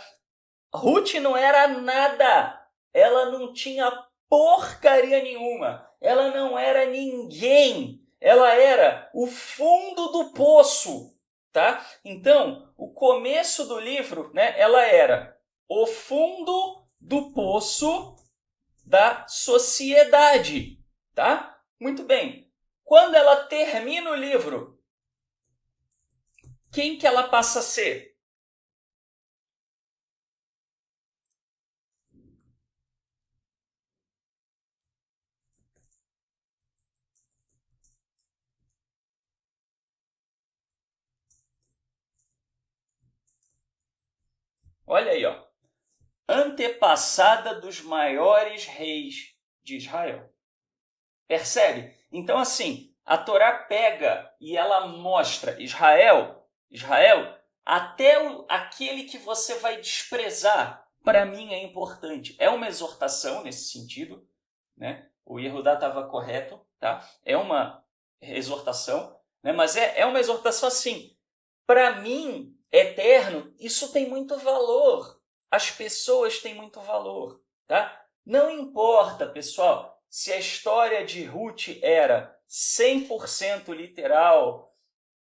Ruth não era nada. Ela não tinha porcaria nenhuma. Ela não era ninguém. Ela era o fundo do poço, tá? Então, o começo do livro, né, ela era o fundo do poço da sociedade, tá? Muito bem. Quando ela termina o livro, quem que ela passa a ser? Olha aí, ó. Antepassada dos maiores reis de Israel. Percebe? Então, assim, a Torá pega e ela mostra Israel, até aquele que você vai desprezar, para mim é importante. É uma exortação nesse sentido, né? O Yehudá estava correto, tá? É uma exortação, né? Mas é uma exortação assim. Para mim, eterno, isso tem muito valor. As pessoas têm muito valor, tá? Não importa, pessoal, se a história de Ruth era 100% literal,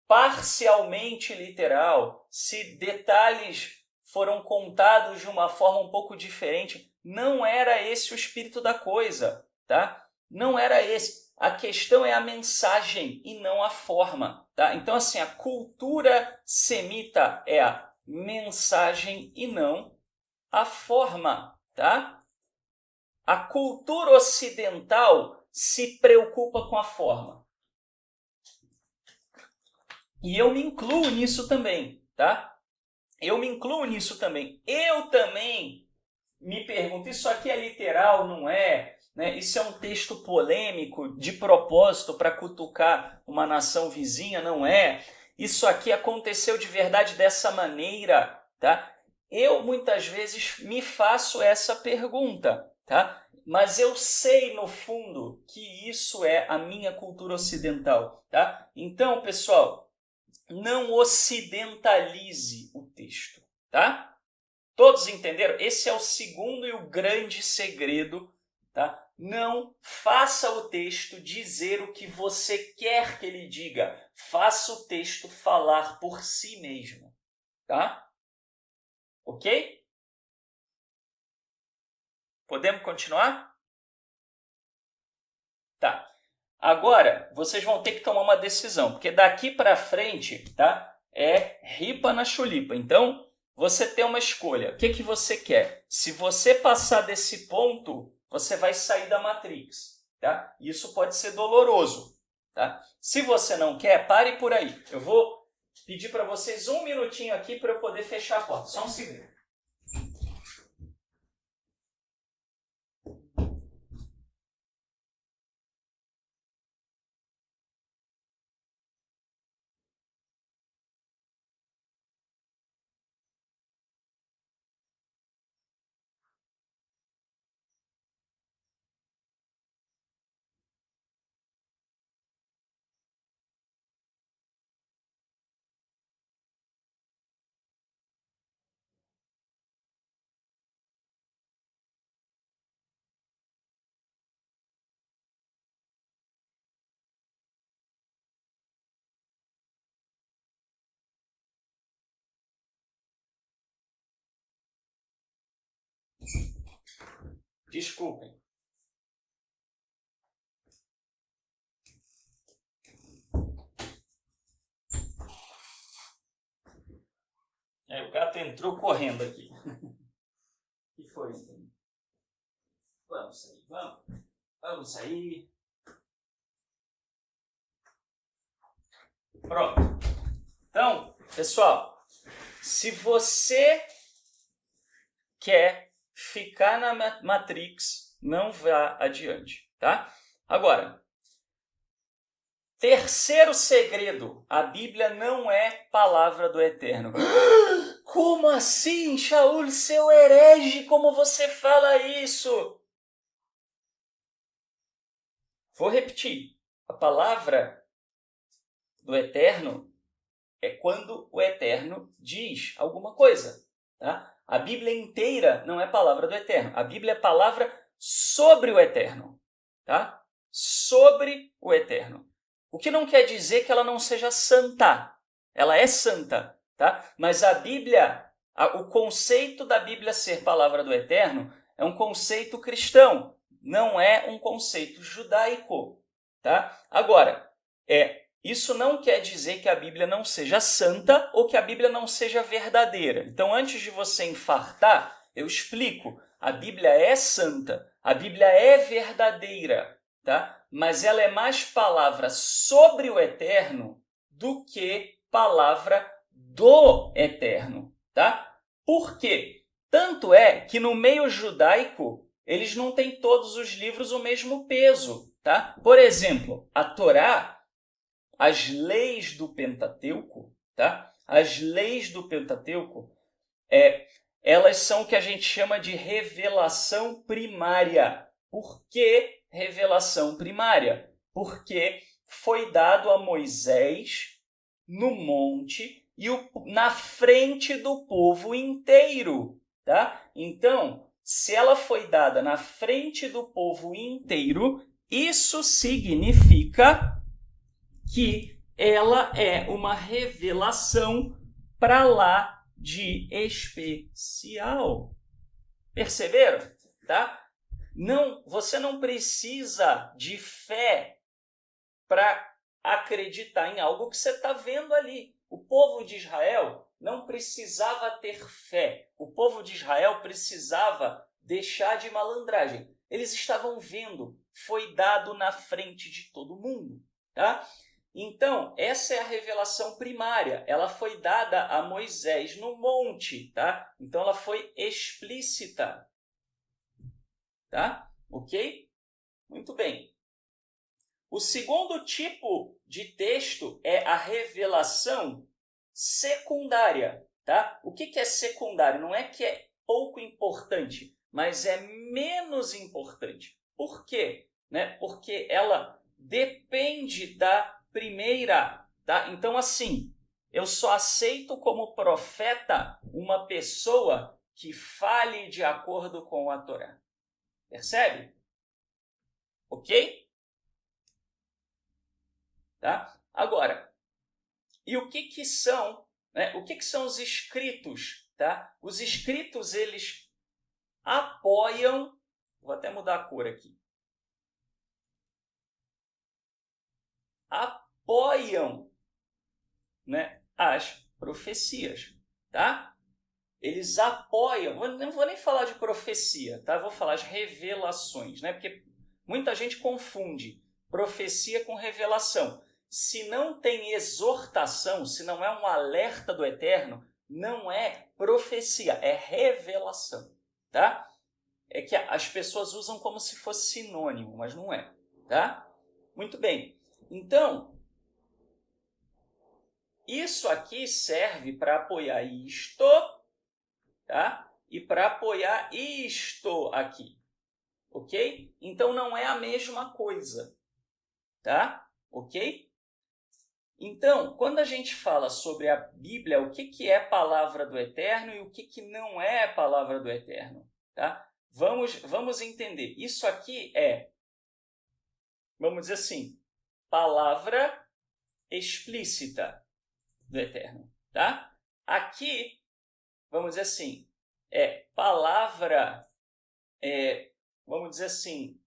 parcialmente literal, se detalhes foram contados de uma forma um pouco diferente, não era esse o espírito da coisa, tá? Não era esse. A questão é a mensagem e não a forma, tá? Então, assim, a cultura semita é a mensagem e não a forma, tá? A cultura ocidental se preocupa com a forma. E eu me incluo nisso também, tá? Eu me incluo nisso também. Eu também me pergunto, isso aqui é literal, não é? Né? Isso é um texto polêmico de propósito para cutucar uma nação vizinha, não é? Isso aqui aconteceu de verdade dessa maneira, tá? Eu muitas vezes me faço essa pergunta, tá? Mas eu sei no fundo que isso é a minha cultura ocidental, tá? Então, pessoal, não ocidentalize o texto, tá? Todos entenderam? Esse é o segundo e o grande segredo, tá? Não faça o texto dizer o que você quer que ele diga. Faça o texto falar por si mesmo, tá? Ok? Podemos continuar? Tá. Agora, vocês vão ter que tomar uma decisão, porque daqui para frente, tá? É ripa na chulipa. Então, você tem uma escolha. O que que você quer? Se você passar desse ponto, você vai sair da Matrix, tá? Isso pode ser doloroso, tá? Se você não quer, pare por aí. Eu vou pedir para vocês um minutinho aqui para eu poder fechar a porta. Só um segundo. Desculpem. O gato entrou correndo aqui. O que foi? Vamos sair, vamos. Vamos sair. Pronto. Então, pessoal, se você quer ficar na Matrix, não vá adiante, tá? Agora, terceiro segredo, a Bíblia não é palavra do Eterno. Como assim, Shaul, seu herege, como você fala isso? Vou repetir, a palavra do Eterno é quando o Eterno diz alguma coisa, tá? A Bíblia inteira não é palavra do Eterno. A Bíblia é palavra sobre o Eterno, tá? Sobre o Eterno. O que não quer dizer que ela não seja santa. Ela é santa, tá? Mas a Bíblia, o conceito da Bíblia ser palavra do Eterno é um conceito cristão, não é um conceito judaico, tá? Agora, isso não quer dizer que a Bíblia não seja santa ou que a Bíblia não seja verdadeira. Então, antes de você infartar, eu explico. A Bíblia é santa, a Bíblia é verdadeira, tá? Mas ela é mais palavra sobre o Eterno do que palavra do Eterno, tá? Por quê? Tanto é que no meio judaico, eles não têm todos os livros o mesmo peso, tá? Por exemplo, a Torá, as leis do Pentateuco, tá? As leis do Pentateuco, elas são o que a gente chama de revelação primária. Por que revelação primária? Porque foi dado a Moisés no monte e na frente do povo inteiro, tá? Então, se ela foi dada na frente do povo inteiro, isso significa que ela é uma revelação para lá de especial. Perceberam? Tá? Não, você não precisa de fé para acreditar em algo que você está vendo ali. O povo de Israel não precisava ter fé. O povo de Israel precisava deixar de malandragem. Eles estavam vendo. Foi dado na frente de todo mundo. Tá? Então, essa é a revelação primária. Ela foi dada a Moisés no monte, tá? Então, ela foi explícita. Tá? Ok? Muito bem. O segundo tipo de texto é a revelação secundária, tá? O que é secundário? Não é que é pouco importante, mas é menos importante. Por quê? Porque ela depende da primeira, tá? Então, assim, eu só aceito como profeta uma pessoa que fale de acordo com a Torá. Percebe? Ok? Tá? Agora, e o que são, o que são os escritos? Tá? Os escritos, eles apoiam, vou até mudar a cor aqui, apoiam, as profecias, tá? Eles apoiam, não vou nem falar de profecia, tá? Vou falar de revelações, Porque muita gente confunde profecia com revelação. Se não tem exortação, se não é um alerta do Eterno, não é profecia, é revelação, tá? É que as pessoas usam como se fosse sinônimo, mas não é, tá? Muito bem. Então, isso aqui serve para apoiar isto, tá? E para apoiar isto aqui, ok? Então, não é a mesma coisa, tá? Ok? Então, quando a gente fala sobre a Bíblia, o que é palavra do Eterno e o que não é palavra do Eterno, tá? Vamos entender. Isso aqui é, vamos dizer assim, palavra explícita do Eterno, tá? Aqui, vamos dizer assim, é palavra, vamos dizer assim,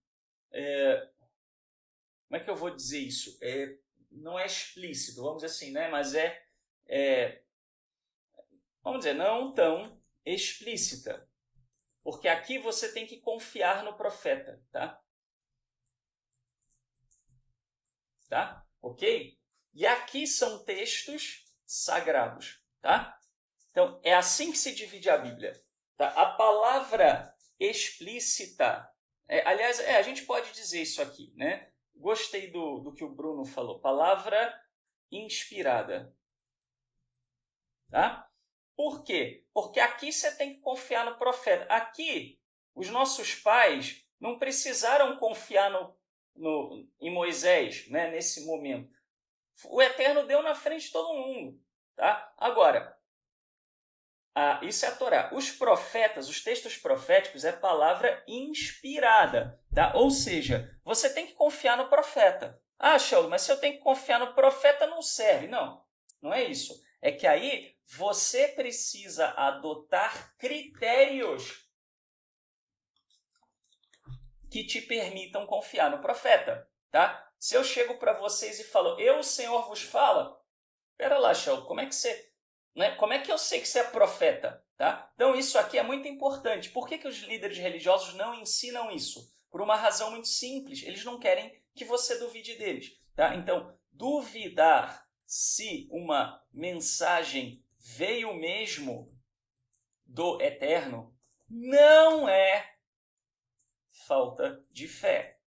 como é que eu vou dizer isso? Não é explícito, vamos dizer assim, Mas vamos dizer, não tão explícita. Porque aqui você tem que confiar no profeta, tá? Tá? Ok? E aqui são textos sagrados, tá? Então, é assim que se divide a Bíblia. Tá? A palavra explícita, aliás, a gente pode dizer isso aqui, né? Gostei do que o Bruno falou. Palavra inspirada. Tá? Por quê? Porque aqui você tem que confiar no profeta. Aqui, os nossos pais não precisaram confiar em Moisés, né, nesse momento. O Eterno deu na frente de todo mundo. Tá? Agora, isso é a Torá. Os profetas, os textos proféticos, é palavra inspirada. Tá? Ou seja, você tem que confiar no profeta. Ah, Shaul, mas se eu tenho que confiar no profeta, não serve. Não, não é isso. É que aí você precisa adotar critérios que te permitam confiar no profeta. Tá? Se eu chego para vocês e falo, eu, o Senhor, vos fala, pera lá, Shaul, como é que você... Né? Como é que eu sei que você é profeta? Tá? Então, isso aqui é muito importante. Por que os líderes religiosos não ensinam isso? Por uma razão muito simples. Eles não querem que você duvide deles. Tá? Então, duvidar se uma mensagem veio mesmo do Eterno não é falta de fé.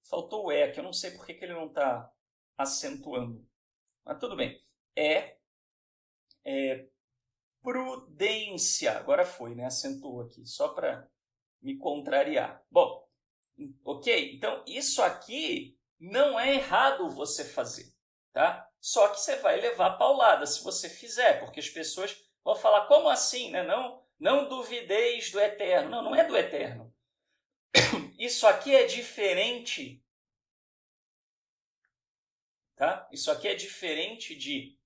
Faltou o aqui. Eu não sei por que ele não está acentuando. Mas tudo bem. Prudência. Agora foi, né? Acentuou aqui, só para me contrariar. Bom, ok? Então, isso aqui não é errado você fazer, tá? Só que você vai levar paulada se você fizer, porque as pessoas vão falar, como assim, né? Não duvideis do Eterno. Não, não é do Eterno. Isso aqui é diferente, tá? Isso aqui é diferente de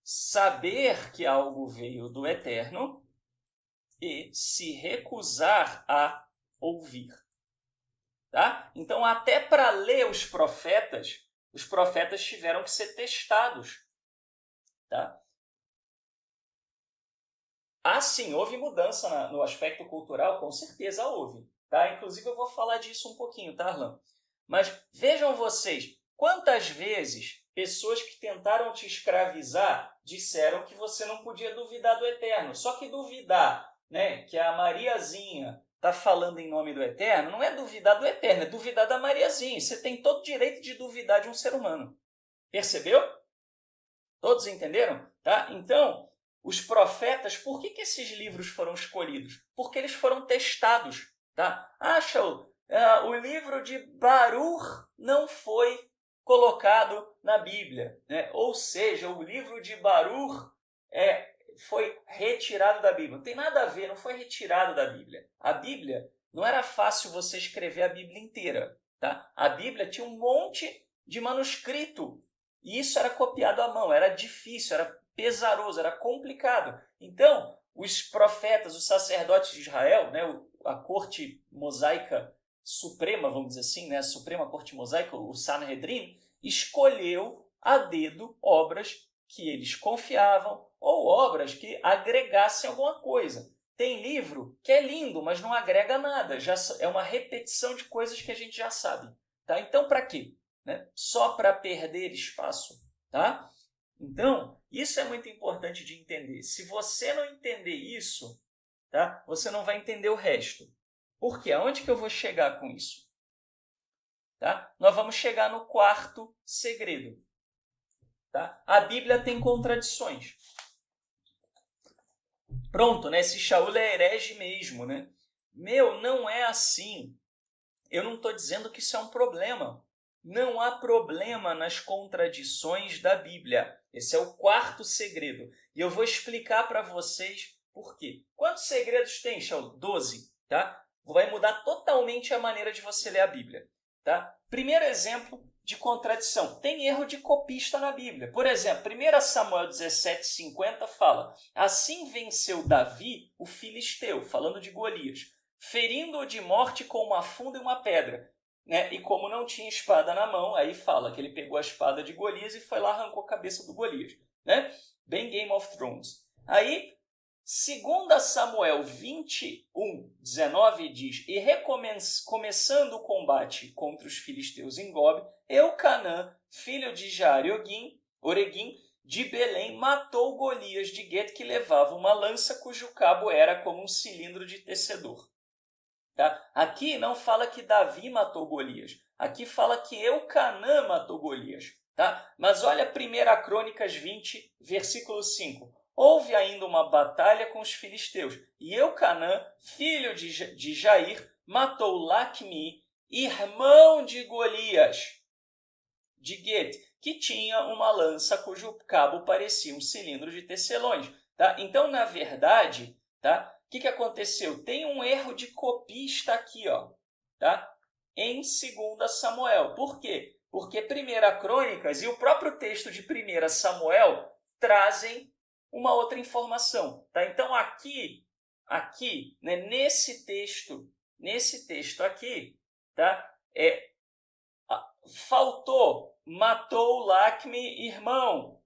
saber que algo veio do Eterno e se recusar a ouvir. Tá? Então, até para ler os profetas tiveram que ser testados. Tá? Sim, houve mudança no aspecto cultural, com certeza houve. Tá? Inclusive, eu vou falar disso um pouquinho, tá, Arlan? Mas vejam vocês, quantas vezes pessoas que tentaram te escravizar disseram que você não podia duvidar do Eterno. Só que duvidar, né, que a Mariazinha está falando em nome do Eterno, não é duvidar do Eterno, é duvidar da Mariazinha. Você tem todo o direito de duvidar de um ser humano. Percebeu? Todos entenderam? Tá? Então, os profetas, por que esses livros foram escolhidos? Porque eles foram testados. Tá? Shaul, o livro de Baruch não foi colocado na Bíblia. Né? Ou seja, o livro de Baruch foi retirado da Bíblia. Não tem nada a ver, não foi retirado da Bíblia. A Bíblia, não era fácil você escrever a Bíblia inteira. Tá? A Bíblia tinha um monte de manuscrito. E isso era copiado à mão, era difícil, era pesaroso, era complicado. Então, os profetas, os sacerdotes de Israel, né, a corte mosaica suprema, vamos dizer assim, né, a suprema corte mosaica, o Sanhedrin, escolheu a dedo obras que eles confiavam ou obras que agregassem alguma coisa. Tem livro que é lindo, mas não agrega nada, já é uma repetição de coisas que a gente já sabe. Tá? Então, para quê? Né? Só para perder espaço. Tá? Então, isso é muito importante de entender. Se você não entender isso, tá? Você não vai entender o resto. Por quê? Aonde que eu vou chegar com isso? Tá? Nós vamos chegar no quarto segredo. Tá? A Bíblia tem contradições. Pronto, né? Esse Shaul é herege mesmo, né? Não é assim. Eu não estou dizendo que isso é um problema. Não há problema nas contradições da Bíblia. Esse é o quarto segredo. E eu vou explicar para vocês por quê. Quantos segredos tem, Shaul? 12. Tá? Vai mudar totalmente a maneira de você ler a Bíblia. Tá? Primeiro exemplo de contradição. Tem erro de copista na Bíblia. Por exemplo, 1 Samuel 17:50 fala: assim venceu Davi o filisteu, falando de Golias, ferindo-o de morte com uma funda e uma pedra. Né? E como não tinha espada na mão, aí fala que ele pegou a espada de Golias e foi lá, arrancou a cabeça do Golias. né? Bem Game of Thrones. Aí, 2 Samuel 21:19 diz: E começando o combate contra os filisteus em Gob, Eucanã, filho de Oreguim, de Belém, matou Golias de Guete, que levava uma lança cujo cabo era como um cilindro de tecedor. Tá? Aqui não fala que Davi matou Golias. Aqui fala que Eucanã matou Golias. Tá? Mas olha 1 Crônicas 20, versículo 5. Houve ainda uma batalha com os filisteus, e Eucanã, filho de Jair, matou Lacmi, irmão de Golias, de Guete, que tinha uma lança cujo cabo parecia um cilindro de tecelões. Tá? Então, na verdade, tá? O que aconteceu? Tem um erro de copista aqui, ó, tá? Em 2 Samuel. Por quê? Porque 1 Crônicas e o próprio texto de 1 Samuel trazem uma outra informação. Tá? Então, aqui né, nesse texto aqui, tá? Matou Lacmi, irmão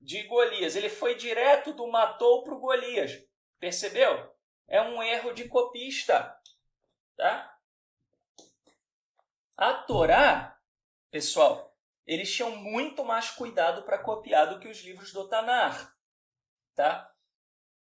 de Golias. Ele foi direto do matou para o Golias. Percebeu? É um erro de copista. Tá? A Torá, pessoal, eles tinham muito mais cuidado para copiar do que os livros do Tanar. Tá?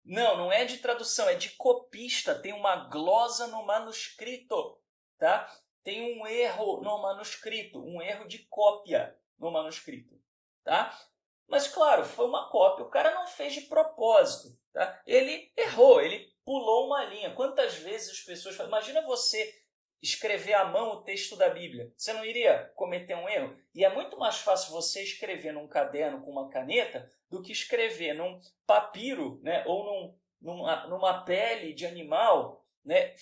Não é de tradução, é de copista. Tem uma glosa no manuscrito. Tá? Tem um erro no manuscrito, um erro de cópia no manuscrito. Tá? Mas, claro, foi uma cópia. O cara não fez de propósito. Tá? Ele errou, ele pulou uma linha. Quantas vezes as pessoas falam, imagina você escrever à mão o texto da Bíblia. Você não iria cometer um erro? E é muito mais fácil você escrever num caderno com uma caneta do que escrever num papiro, né, ou numa pele de animal, né,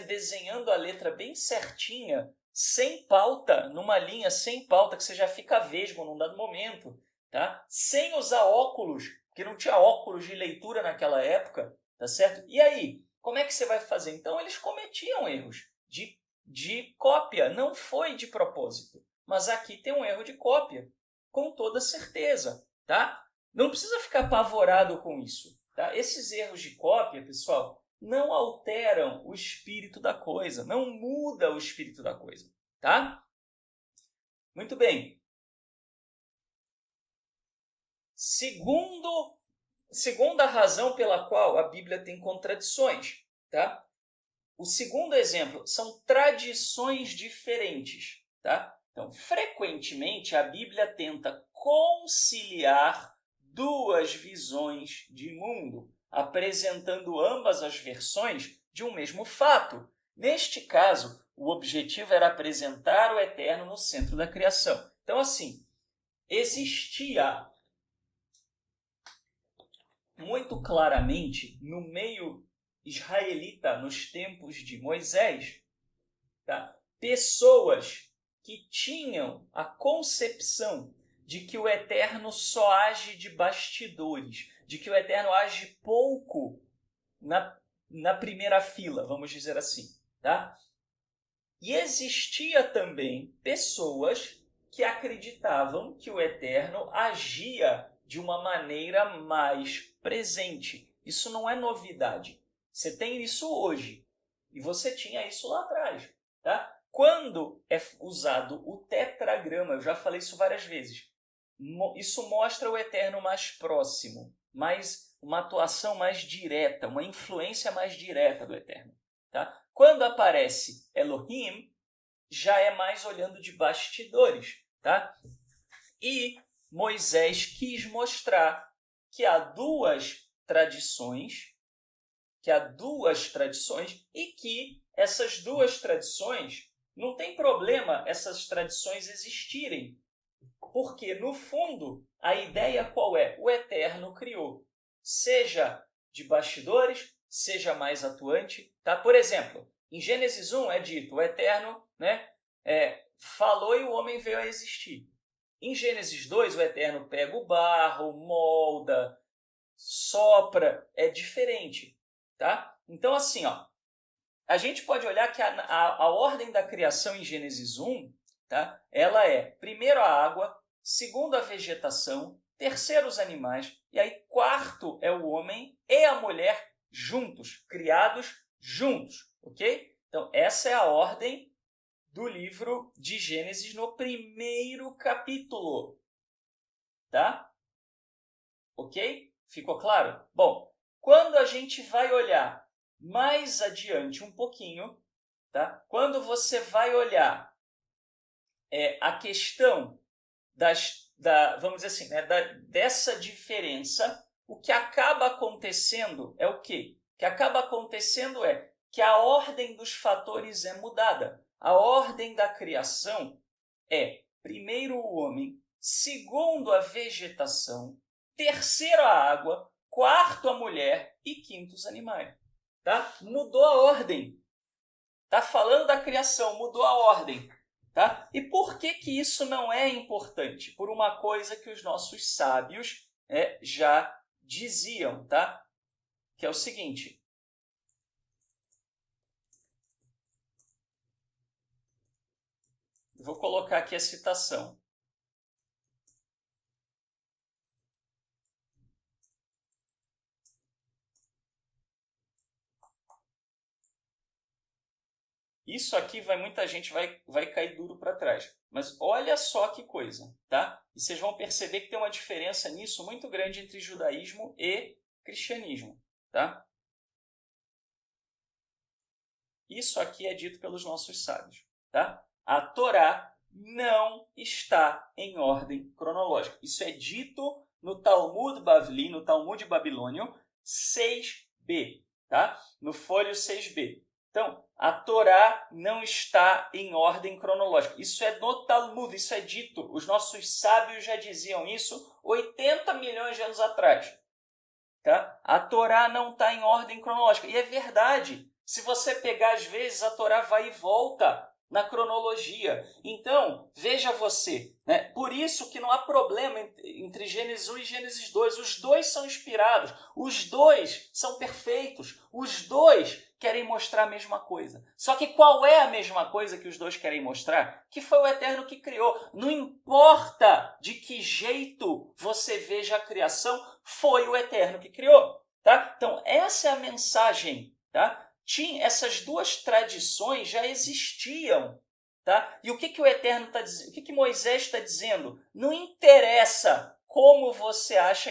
desenhando a letra bem certinha, sem pauta, numa linha sem pauta, que você já fica vesgo num dado momento. Tá? Sem usar óculos, porque não tinha óculos de leitura naquela época, tá certo? E aí, como é que você vai fazer? Então, eles cometiam erros de cópia, não foi de propósito. Mas aqui tem um erro de cópia, com toda certeza, tá? Não precisa ficar apavorado com isso, tá? Esses erros de cópia, pessoal, não alteram o espírito da coisa, não muda o espírito da coisa, tá? Muito bem. Segunda razão pela qual a Bíblia tem contradições, tá? O segundo exemplo são tradições diferentes, tá? Então, frequentemente a Bíblia tenta conciliar duas visões de mundo, apresentando ambas as versões de um mesmo fato. Neste caso, o objetivo era apresentar o eterno no centro da criação. Então, assim, existia muito claramente no meio israelita, nos tempos de Moisés, tá? Pessoas que tinham a concepção de que o Eterno só age de bastidores, de que o Eterno age pouco na primeira fila, vamos dizer assim. Tá? E existia também pessoas que acreditavam que o Eterno agia de uma maneira mais presente. Isso não é novidade. Você tem isso hoje e você tinha isso lá atrás. Tá? Quando é usado o tetragrama, eu já falei isso várias vezes, isso mostra o Eterno mais próximo, uma atuação mais direta, uma influência mais direta do Eterno. Tá? Quando aparece Elohim, já é mais olhando de bastidores. Tá? E Moisés quis mostrar que há duas tradições e que essas duas tradições, não tem problema essas tradições existirem, porque, no fundo, a ideia qual é? O Eterno criou, seja de bastidores, seja mais atuante. Tá? Por exemplo, em Gênesis 1 é dito, o Eterno, né, falou e o homem veio a existir. Em Gênesis 2, o Eterno pega o barro, molda, sopra, é diferente. Tá? Então, assim, ó, a gente pode olhar que a ordem da criação em Gênesis 1, tá? Ela é primeiro a água, segundo a vegetação, terceiro os animais, e aí quarto é o homem e a mulher juntos, criados juntos, ok? Então, essa é a ordem do livro de Gênesis no primeiro capítulo, tá? Ok? Ficou claro? Bom, quando a gente vai olhar mais adiante um pouquinho, tá? Quando você vai olhar a questão vamos dizer assim, né, dessa diferença, o que acaba acontecendo é o quê? O que acaba acontecendo é que a ordem dos fatores é mudada. A ordem da criação é primeiro o homem, segundo a vegetação, terceiro a água, quarto a mulher e quinto os animais. Tá? Mudou a ordem. Tá falando da criação, mudou a ordem. Tá? E por que isso não é importante? Por uma coisa que os nossos sábios já diziam, tá? Que é o seguinte. Vou colocar aqui a citação. Isso aqui muita gente vai cair duro para trás. Mas olha só que coisa, tá? E vocês vão perceber que tem uma diferença nisso muito grande entre judaísmo e cristianismo, tá? Isso aqui é dito pelos nossos sábios, tá? A Torá não está em ordem cronológica. Isso é dito no Talmud Bavli, no Talmud babilônio 6b, tá? No folho 6b. Então, a Torá não está em ordem cronológica. Isso é no Talmud, isso é dito. Os nossos sábios já diziam isso 80 milhões de anos atrás. Tá? A Torá não está em ordem cronológica. E é verdade. Se você pegar, às vezes, a Torá vai e volta na cronologia. Então, veja você, né? Por isso que não há problema entre Gênesis 1 e Gênesis 2. Os dois são inspirados, os dois são perfeitos, os dois querem mostrar a mesma coisa. Só que qual é a mesma coisa que os dois querem mostrar? Que foi o Eterno que criou. Não importa de que jeito você veja a criação, foi o Eterno que criou. Tá? Então, essa é a mensagem, tá? Essas duas tradições já existiam, tá? E o que o Eterno está dizendo? O que Moisés está dizendo? Não interessa como você acha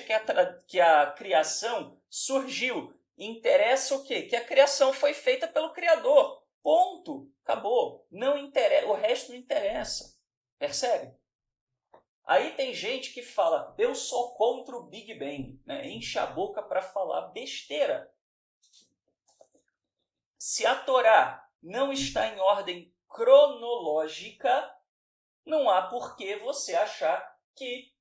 que a criação surgiu. Interessa o quê? Que a criação foi feita pelo Criador. Ponto. Acabou. Não interessa. O resto não interessa. Percebe? Aí tem gente que fala, eu sou contra o Big Bang, né? Enche a boca para falar besteira. Se a Torá não está em ordem cronológica, não há por que você achar que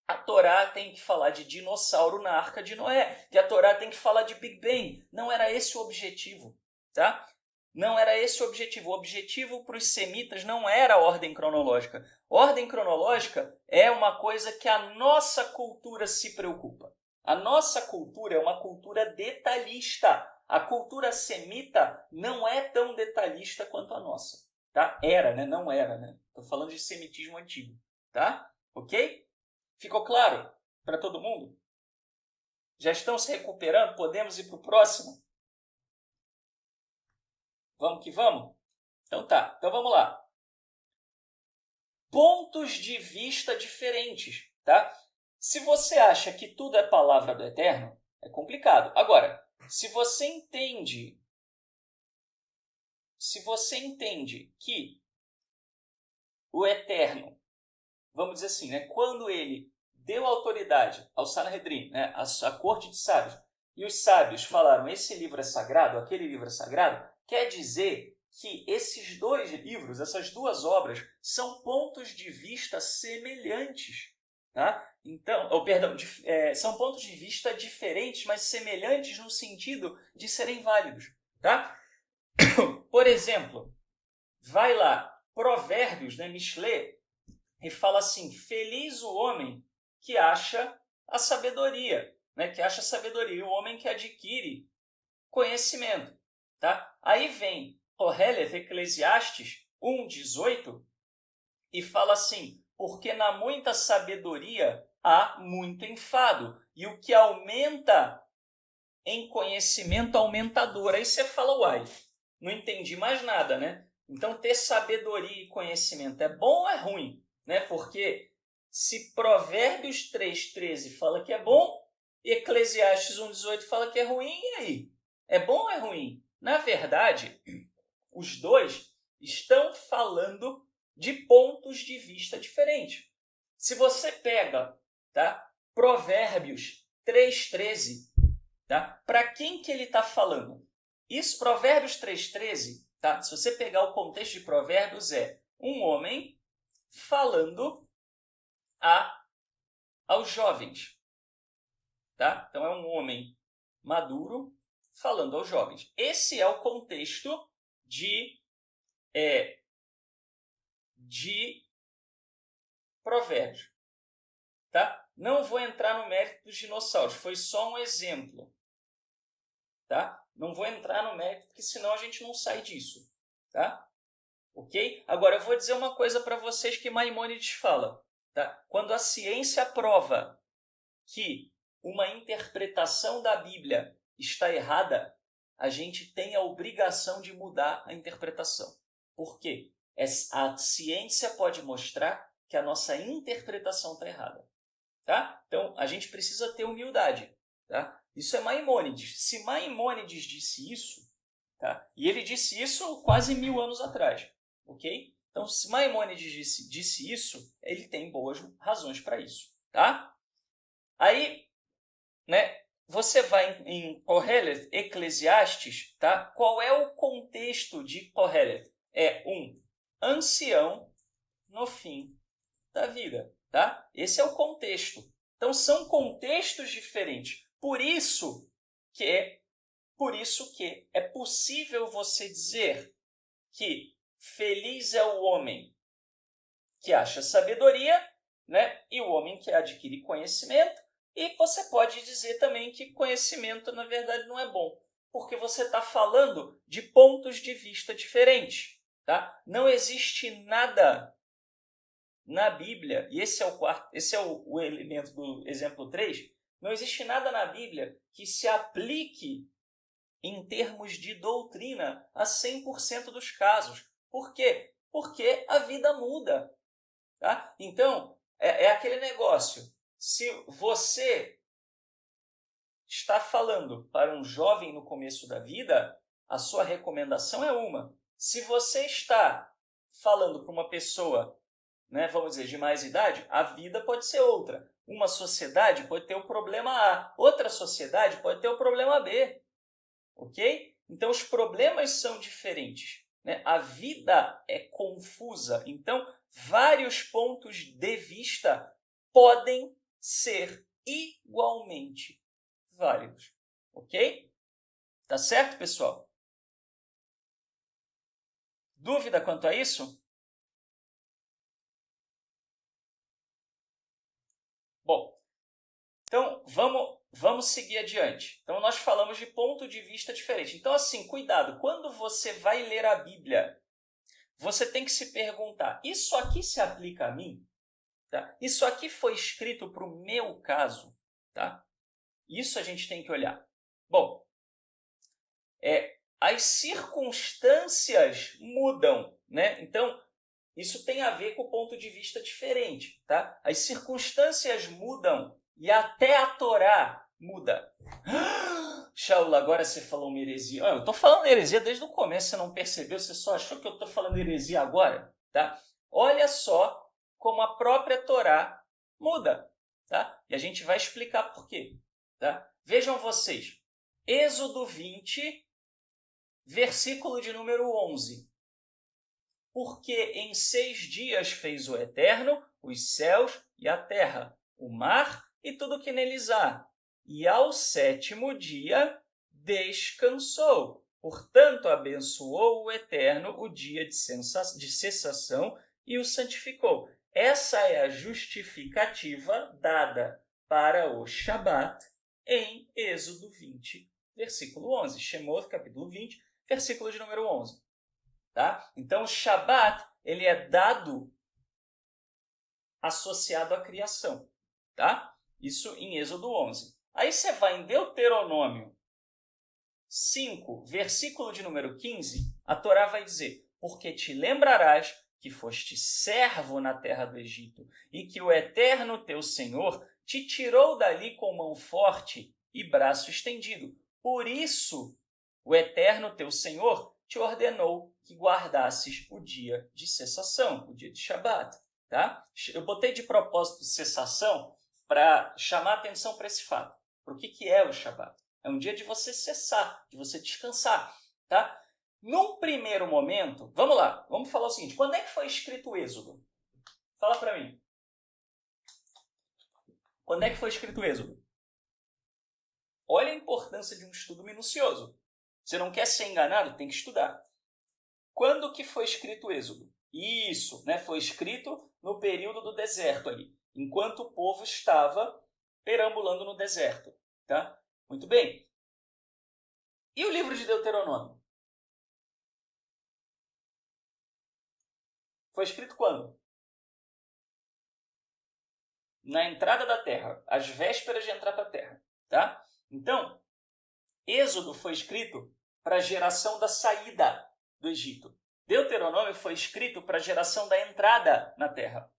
a Torá tem que falar de dinossauro na Arca de Noé, que a Torá tem que falar de Big Bang. Não era esse o objetivo, tá? Não era esse o objetivo. O objetivo para os semitas não era a ordem cronológica. Ordem cronológica é uma coisa que a nossa cultura se preocupa. A nossa cultura é uma cultura detalhista. A cultura semita não é tão detalhista quanto a nossa. Tá? Era, né? Não era, né? Estou falando de semitismo antigo. Tá? Ok? Ficou claro para todo mundo? Já estão se recuperando? Podemos ir para o próximo? Vamos que vamos? Então tá. Então vamos lá. Pontos de vista diferentes, tá? Se você acha que tudo é palavra do Eterno, é complicado. Agora, se você entende que o Eterno, vamos dizer assim, né, quando ele deu autoridade ao Sanhedrin, né, a corte de sábios, e os sábios falaram, esse livro é sagrado, aquele livro é sagrado, quer dizer que esses dois livros, essas duas obras, são pontos de vista semelhantes. Tá? Então, são pontos de vista diferentes, mas semelhantes no sentido de serem válidos. Tá? Por exemplo, vai lá, Provérbios, né, Mishlê, e fala assim, feliz o homem que acha a sabedoria, né, que acha a sabedoria, o homem que adquire conhecimento. Tá? Aí vem Koheleth, Eclesiastes 1:18, e fala assim, porque na muita sabedoria há muito enfado. E o que aumenta em conhecimento aumenta a dor. Aí você fala, uai, não entendi mais nada, né? Então, ter sabedoria e conhecimento é bom ou é ruim? Né? Porque se Provérbios 3,13 fala que é bom, e Eclesiastes 1,18 fala que é ruim, e aí? É bom ou é ruim? Na verdade, os dois estão falando de pontos de vista diferentes. Se você pega, tá, Provérbios 3,13, tá, para quem que ele está falando? Isso, Provérbios 3,13, tá, se você pegar o contexto de Provérbios, é um homem falando aos jovens. Tá? Então, é um homem maduro falando aos jovens. Esse é o contexto de Provérbios. Tá? Não vou entrar no mérito dos dinossauros, foi só um exemplo. Tá? Não vou entrar no mérito, porque senão a gente não sai disso. Tá? Ok? Agora, eu vou dizer uma coisa para vocês que Maimônides fala. Tá? Quando a ciência prova que uma interpretação da Bíblia está errada, a gente tem a obrigação de mudar a interpretação. Por quê? A ciência pode mostrar que a nossa interpretação está errada. Tá? Então, a gente precisa ter humildade. Tá? Isso é Maimônides. Se Maimônides disse isso, tá? E ele disse isso quase 1000 anos atrás. Ok? Então, se Maimônides disse isso, ele tem boas razões para isso. Tá? Aí, né, você vai em Kohelet, Eclesiastes, tá? Qual é o contexto de Kohelet? É um ancião no fim da vida, tá? Esse é o contexto. Então, são contextos diferentes. Por isso que é possível você dizer que feliz é o homem que acha sabedoria, né? E o homem que adquire conhecimento. E você pode dizer também que conhecimento, na verdade, não é bom, porque você está falando de pontos de vista diferentes. Tá? Não existe nada na Bíblia, e esse é o elemento do exemplo 3, não existe nada na Bíblia que se aplique em termos de doutrina a 100% dos casos. Por quê? Porque a vida muda. Tá? Então, é aquele negócio. Se você está falando para um jovem no começo da vida, a sua recomendação é uma. Se você está falando para uma pessoa, né, vamos dizer, de mais idade, a vida pode ser outra. Uma sociedade pode ter o problema A, outra sociedade pode ter o problema B. Ok? Então, os problemas são diferentes. Né? A vida é confusa. Então, vários pontos de vista podem ser igualmente válidos. Ok? Tá certo, pessoal? Dúvida quanto a isso? Bom, então vamos seguir adiante. Então, nós falamos de ponto de vista diferente. Então, assim, cuidado. Quando você vai ler a Bíblia, você tem que se perguntar, isso aqui se aplica a mim? Tá? Isso aqui foi escrito para o meu caso? Tá? Isso a gente tem que olhar. Bom, as circunstâncias mudam, né? Então, isso tem a ver com o ponto de vista diferente. Tá? As circunstâncias mudam e até a Torá muda. Shaul, agora você falou uma heresia. Eu estou falando heresia desde o começo, você não percebeu? Você só achou que eu estou falando heresia agora? Tá? Olha só como a própria Torá muda. Tá? E a gente vai explicar por quê. Tá? Vejam vocês. Êxodo 20, versículo de número 11. Porque em 6 dias fez o Eterno os céus e a terra, o mar e tudo que neles há. E ao 7º dia descansou. Portanto, abençoou o Eterno o dia de cessação e o santificou. Essa é a justificativa dada para o Shabat em Êxodo 20, versículo 11. Shemot, capítulo 20, versículo de número 11. Tá? Então, o Shabat ele é dado associado à criação. tá? Isso em Êxodo 11. Aí você vai em Deuteronômio 5, versículo de número 15, a Torá vai dizer: porque te lembrarás que foste servo na terra do Egito e que o Eterno teu Senhor te tirou dali com mão forte e braço estendido. Por isso, o Eterno teu Senhor te ordenou que guardasses o dia de cessação, o dia de Shabat. Tá? Eu botei de propósito cessação para chamar atenção para esse fato. Para o que é o Shabat? É um dia de você cessar, de você descansar. Tá? Num primeiro momento, vamos lá, vamos falar o seguinte: quando é que foi escrito o Êxodo? Fala para mim. Quando é que foi escrito o Êxodo? Olha a importância de um estudo minucioso. Você não quer ser enganado? Tem que estudar. Quando que foi escrito o Êxodo? Isso, né? Foi escrito no período do deserto ali, enquanto o povo estava perambulando no deserto. Tá? Muito bem. E o livro de Deuteronômio? Foi escrito quando? Na entrada da terra, às vésperas de entrar para a terra. Tá? Então, Êxodo foi escrito para a geração da saída do Egito. Deuteronômio foi escrito para a geração da entrada na terra.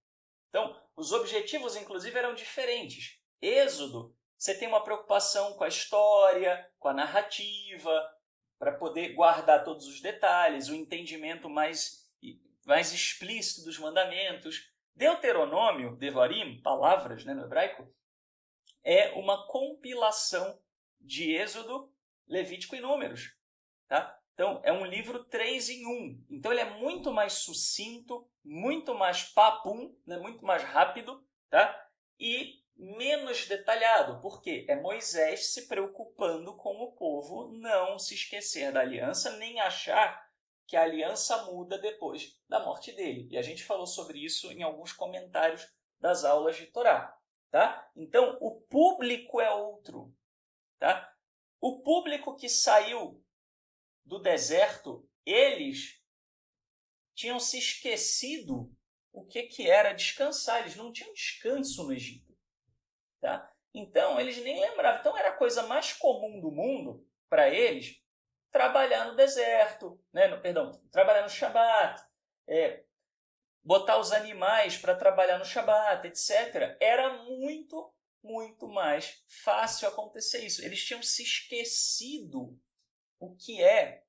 Então, os objetivos, inclusive, eram diferentes. Êxodo, você tem uma preocupação com a história, com a narrativa, para poder guardar todos os detalhes, o entendimento mais explícito dos mandamentos. Deuteronômio, Devarim, palavras, né, no hebraico, é uma compilação de Êxodo, Levítico e Números. Tá? Então, é um livro 3 em 1. Então, ele é muito mais sucinto, muito mais papum, né? Muito mais rápido, tá? E menos detalhado. Por quê? É Moisés se preocupando com o povo não se esquecer da aliança, nem achar que a aliança muda depois da morte dele. E a gente falou sobre isso em alguns comentários das aulas de Torá. Tá? Então, o público é outro. Tá? O público que saiu do deserto, eles tinham se esquecido o que era descansar. Eles não tinham descanso no Egito. Tá? Então, eles nem lembravam. Então, era a coisa mais comum do mundo para eles trabalhar no deserto, né? Trabalhar no Shabat, botar os animais para trabalhar no Shabat, etc. Era muito, muito mais fácil acontecer isso. Eles tinham se esquecido o que é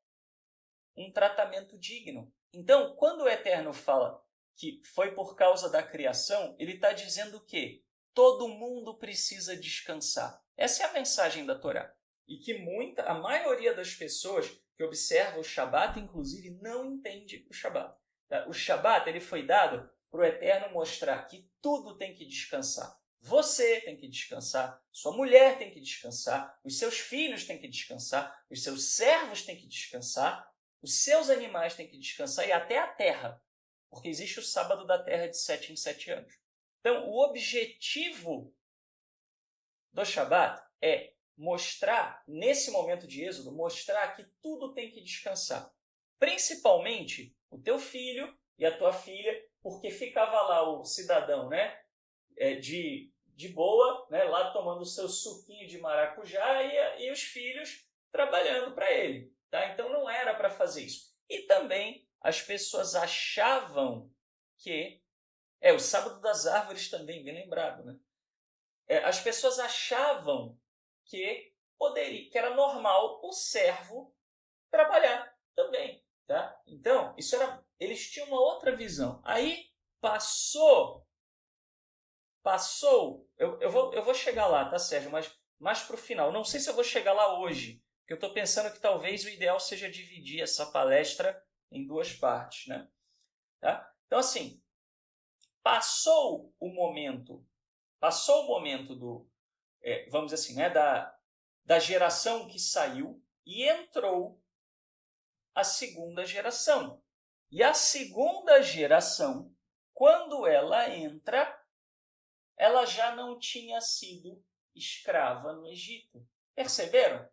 um tratamento digno. Então, quando o Eterno fala que foi por causa da criação, ele está dizendo que todo mundo precisa descansar. Essa é a mensagem da Torá. E que a maioria das pessoas que observam o Shabat, inclusive, não entende o Shabat. Tá? O Shabat ele foi dado para o Eterno mostrar que tudo tem que descansar. Você tem que descansar, sua mulher tem que descansar, os seus filhos têm que descansar, os seus servos têm que descansar, os seus animais têm que descansar e até a terra, porque existe o sábado da terra de 7 em 7 anos. Então, o objetivo do Shabat é mostrar, nesse momento de Êxodo, mostrar que tudo tem que descansar. Principalmente o teu filho e a tua filha, porque ficava lá o cidadão, né, de boa, né, lá tomando o seu suquinho de maracujá e os filhos trabalhando para ele. Tá? Então não era para fazer isso. E também as pessoas achavam que... o sábado das árvores também, bem lembrado, né? As pessoas achavam que era normal o servo trabalhar também. Tá? Então, eles tinham uma outra visão. Aí passou, eu vou chegar lá, tá, Sérgio? Mas mais para o final. Não sei se eu vou chegar lá hoje, porque eu estou pensando que talvez o ideal seja dividir essa palestra em 2 partes. Né? Tá? Então, assim, passou o momento vamos dizer assim, né, da geração que saiu e entrou a segunda geração. E a segunda geração, quando ela entra, ela já não tinha sido escrava no Egito. Perceberam?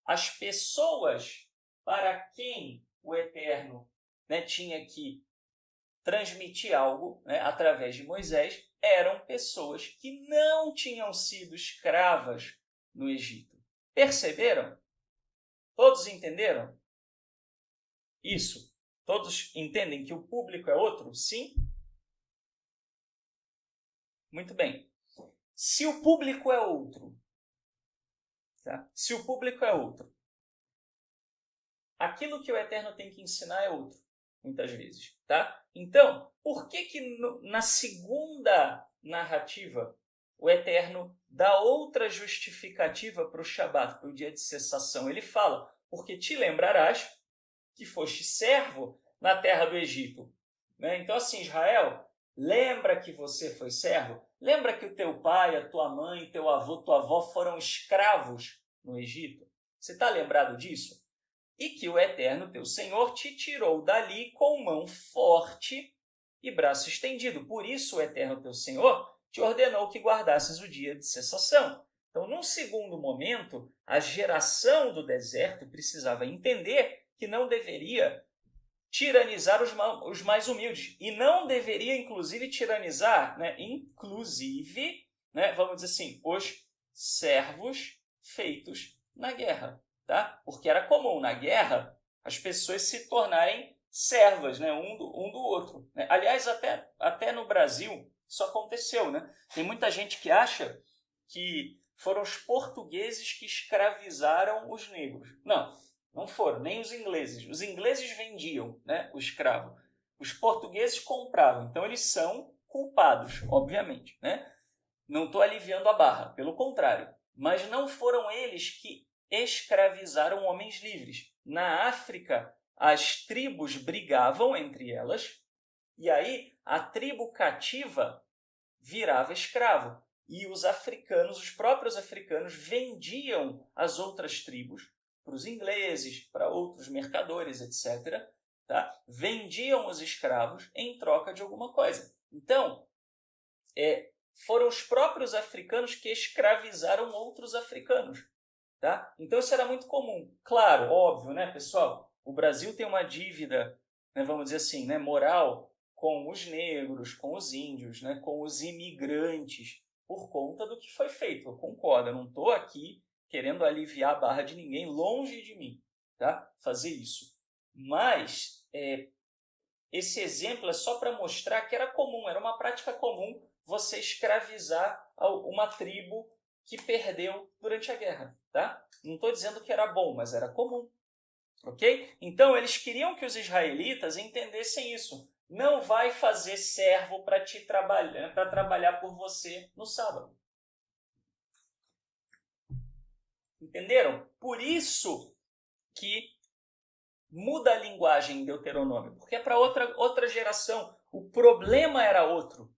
As pessoas para quem o Eterno, né, tinha que transmitir algo, né, através de Moisés, eram pessoas que não tinham sido escravas no Egito. Perceberam? Todos entenderam? Isso. Todos entendem que o público é outro? Sim? Muito bem. Se o público é outro, tá? Se o público é outro, aquilo que o Eterno tem que ensinar é outro, muitas vezes, tá? Então, por que na segunda narrativa o Eterno dá outra justificativa para o Shabat, para o dia de cessação? Ele fala, porque te lembrarás que foste servo na terra do Egito. Né? Então, assim, Israel, lembra que você foi servo? Lembra que o teu pai, a tua mãe, teu avô, tua avó foram escravos no Egito? Você está lembrado disso? E que o Eterno, teu Senhor, te tirou dali com mão forte e braço estendido. Por isso o Eterno, teu Senhor, te ordenou que guardasses o dia de cessação. Então, num segundo momento, a geração do deserto precisava entender que não deveria tiranizar os mais humildes. E não deveria, inclusive, tiranizar, né? Vamos dizer assim, os servos feitos na guerra. Tá? Porque era comum na guerra as pessoas se tornarem servas, né? um do outro. Né? Aliás, até no Brasil isso aconteceu. Né? Tem muita gente que acha que foram os portugueses que escravizaram os negros. Não foram, nem os ingleses. Os ingleses vendiam, né, o escravo. Os portugueses compravam. Então, eles são culpados, obviamente. Né? Não estou aliviando a barra, pelo contrário. Mas não foram eles que escravizaram homens livres. Na África, as tribos brigavam entre elas, e aí a tribo cativa virava escravo. E os próprios africanos, vendiam as outras tribos para os ingleses, para outros mercadores, etc. Tá? Vendiam os escravos em troca de alguma coisa. Então, foram os próprios africanos que escravizaram outros africanos. Tá? Então, isso era muito comum. Claro, óbvio, né, pessoal? O Brasil tem uma dívida, né, vamos dizer assim, né, moral com os negros, com os índios, né, com os imigrantes, por conta do que foi feito. Eu concordo, eu não estou aqui querendo aliviar a barra de ninguém, longe de mim, tá? Fazer isso. Mas esse exemplo é só para mostrar que era comum, era uma prática comum você escravizar uma tribo que perdeu durante a guerra. Tá? Não estou dizendo que era bom, mas era comum. Ok? Então, eles queriam que os israelitas entendessem isso. Não vai fazer servo para trabalhar por você no sábado. Entenderam? Por isso que muda a linguagem em Deuteronômio, porque é para outra geração. O problema era outro.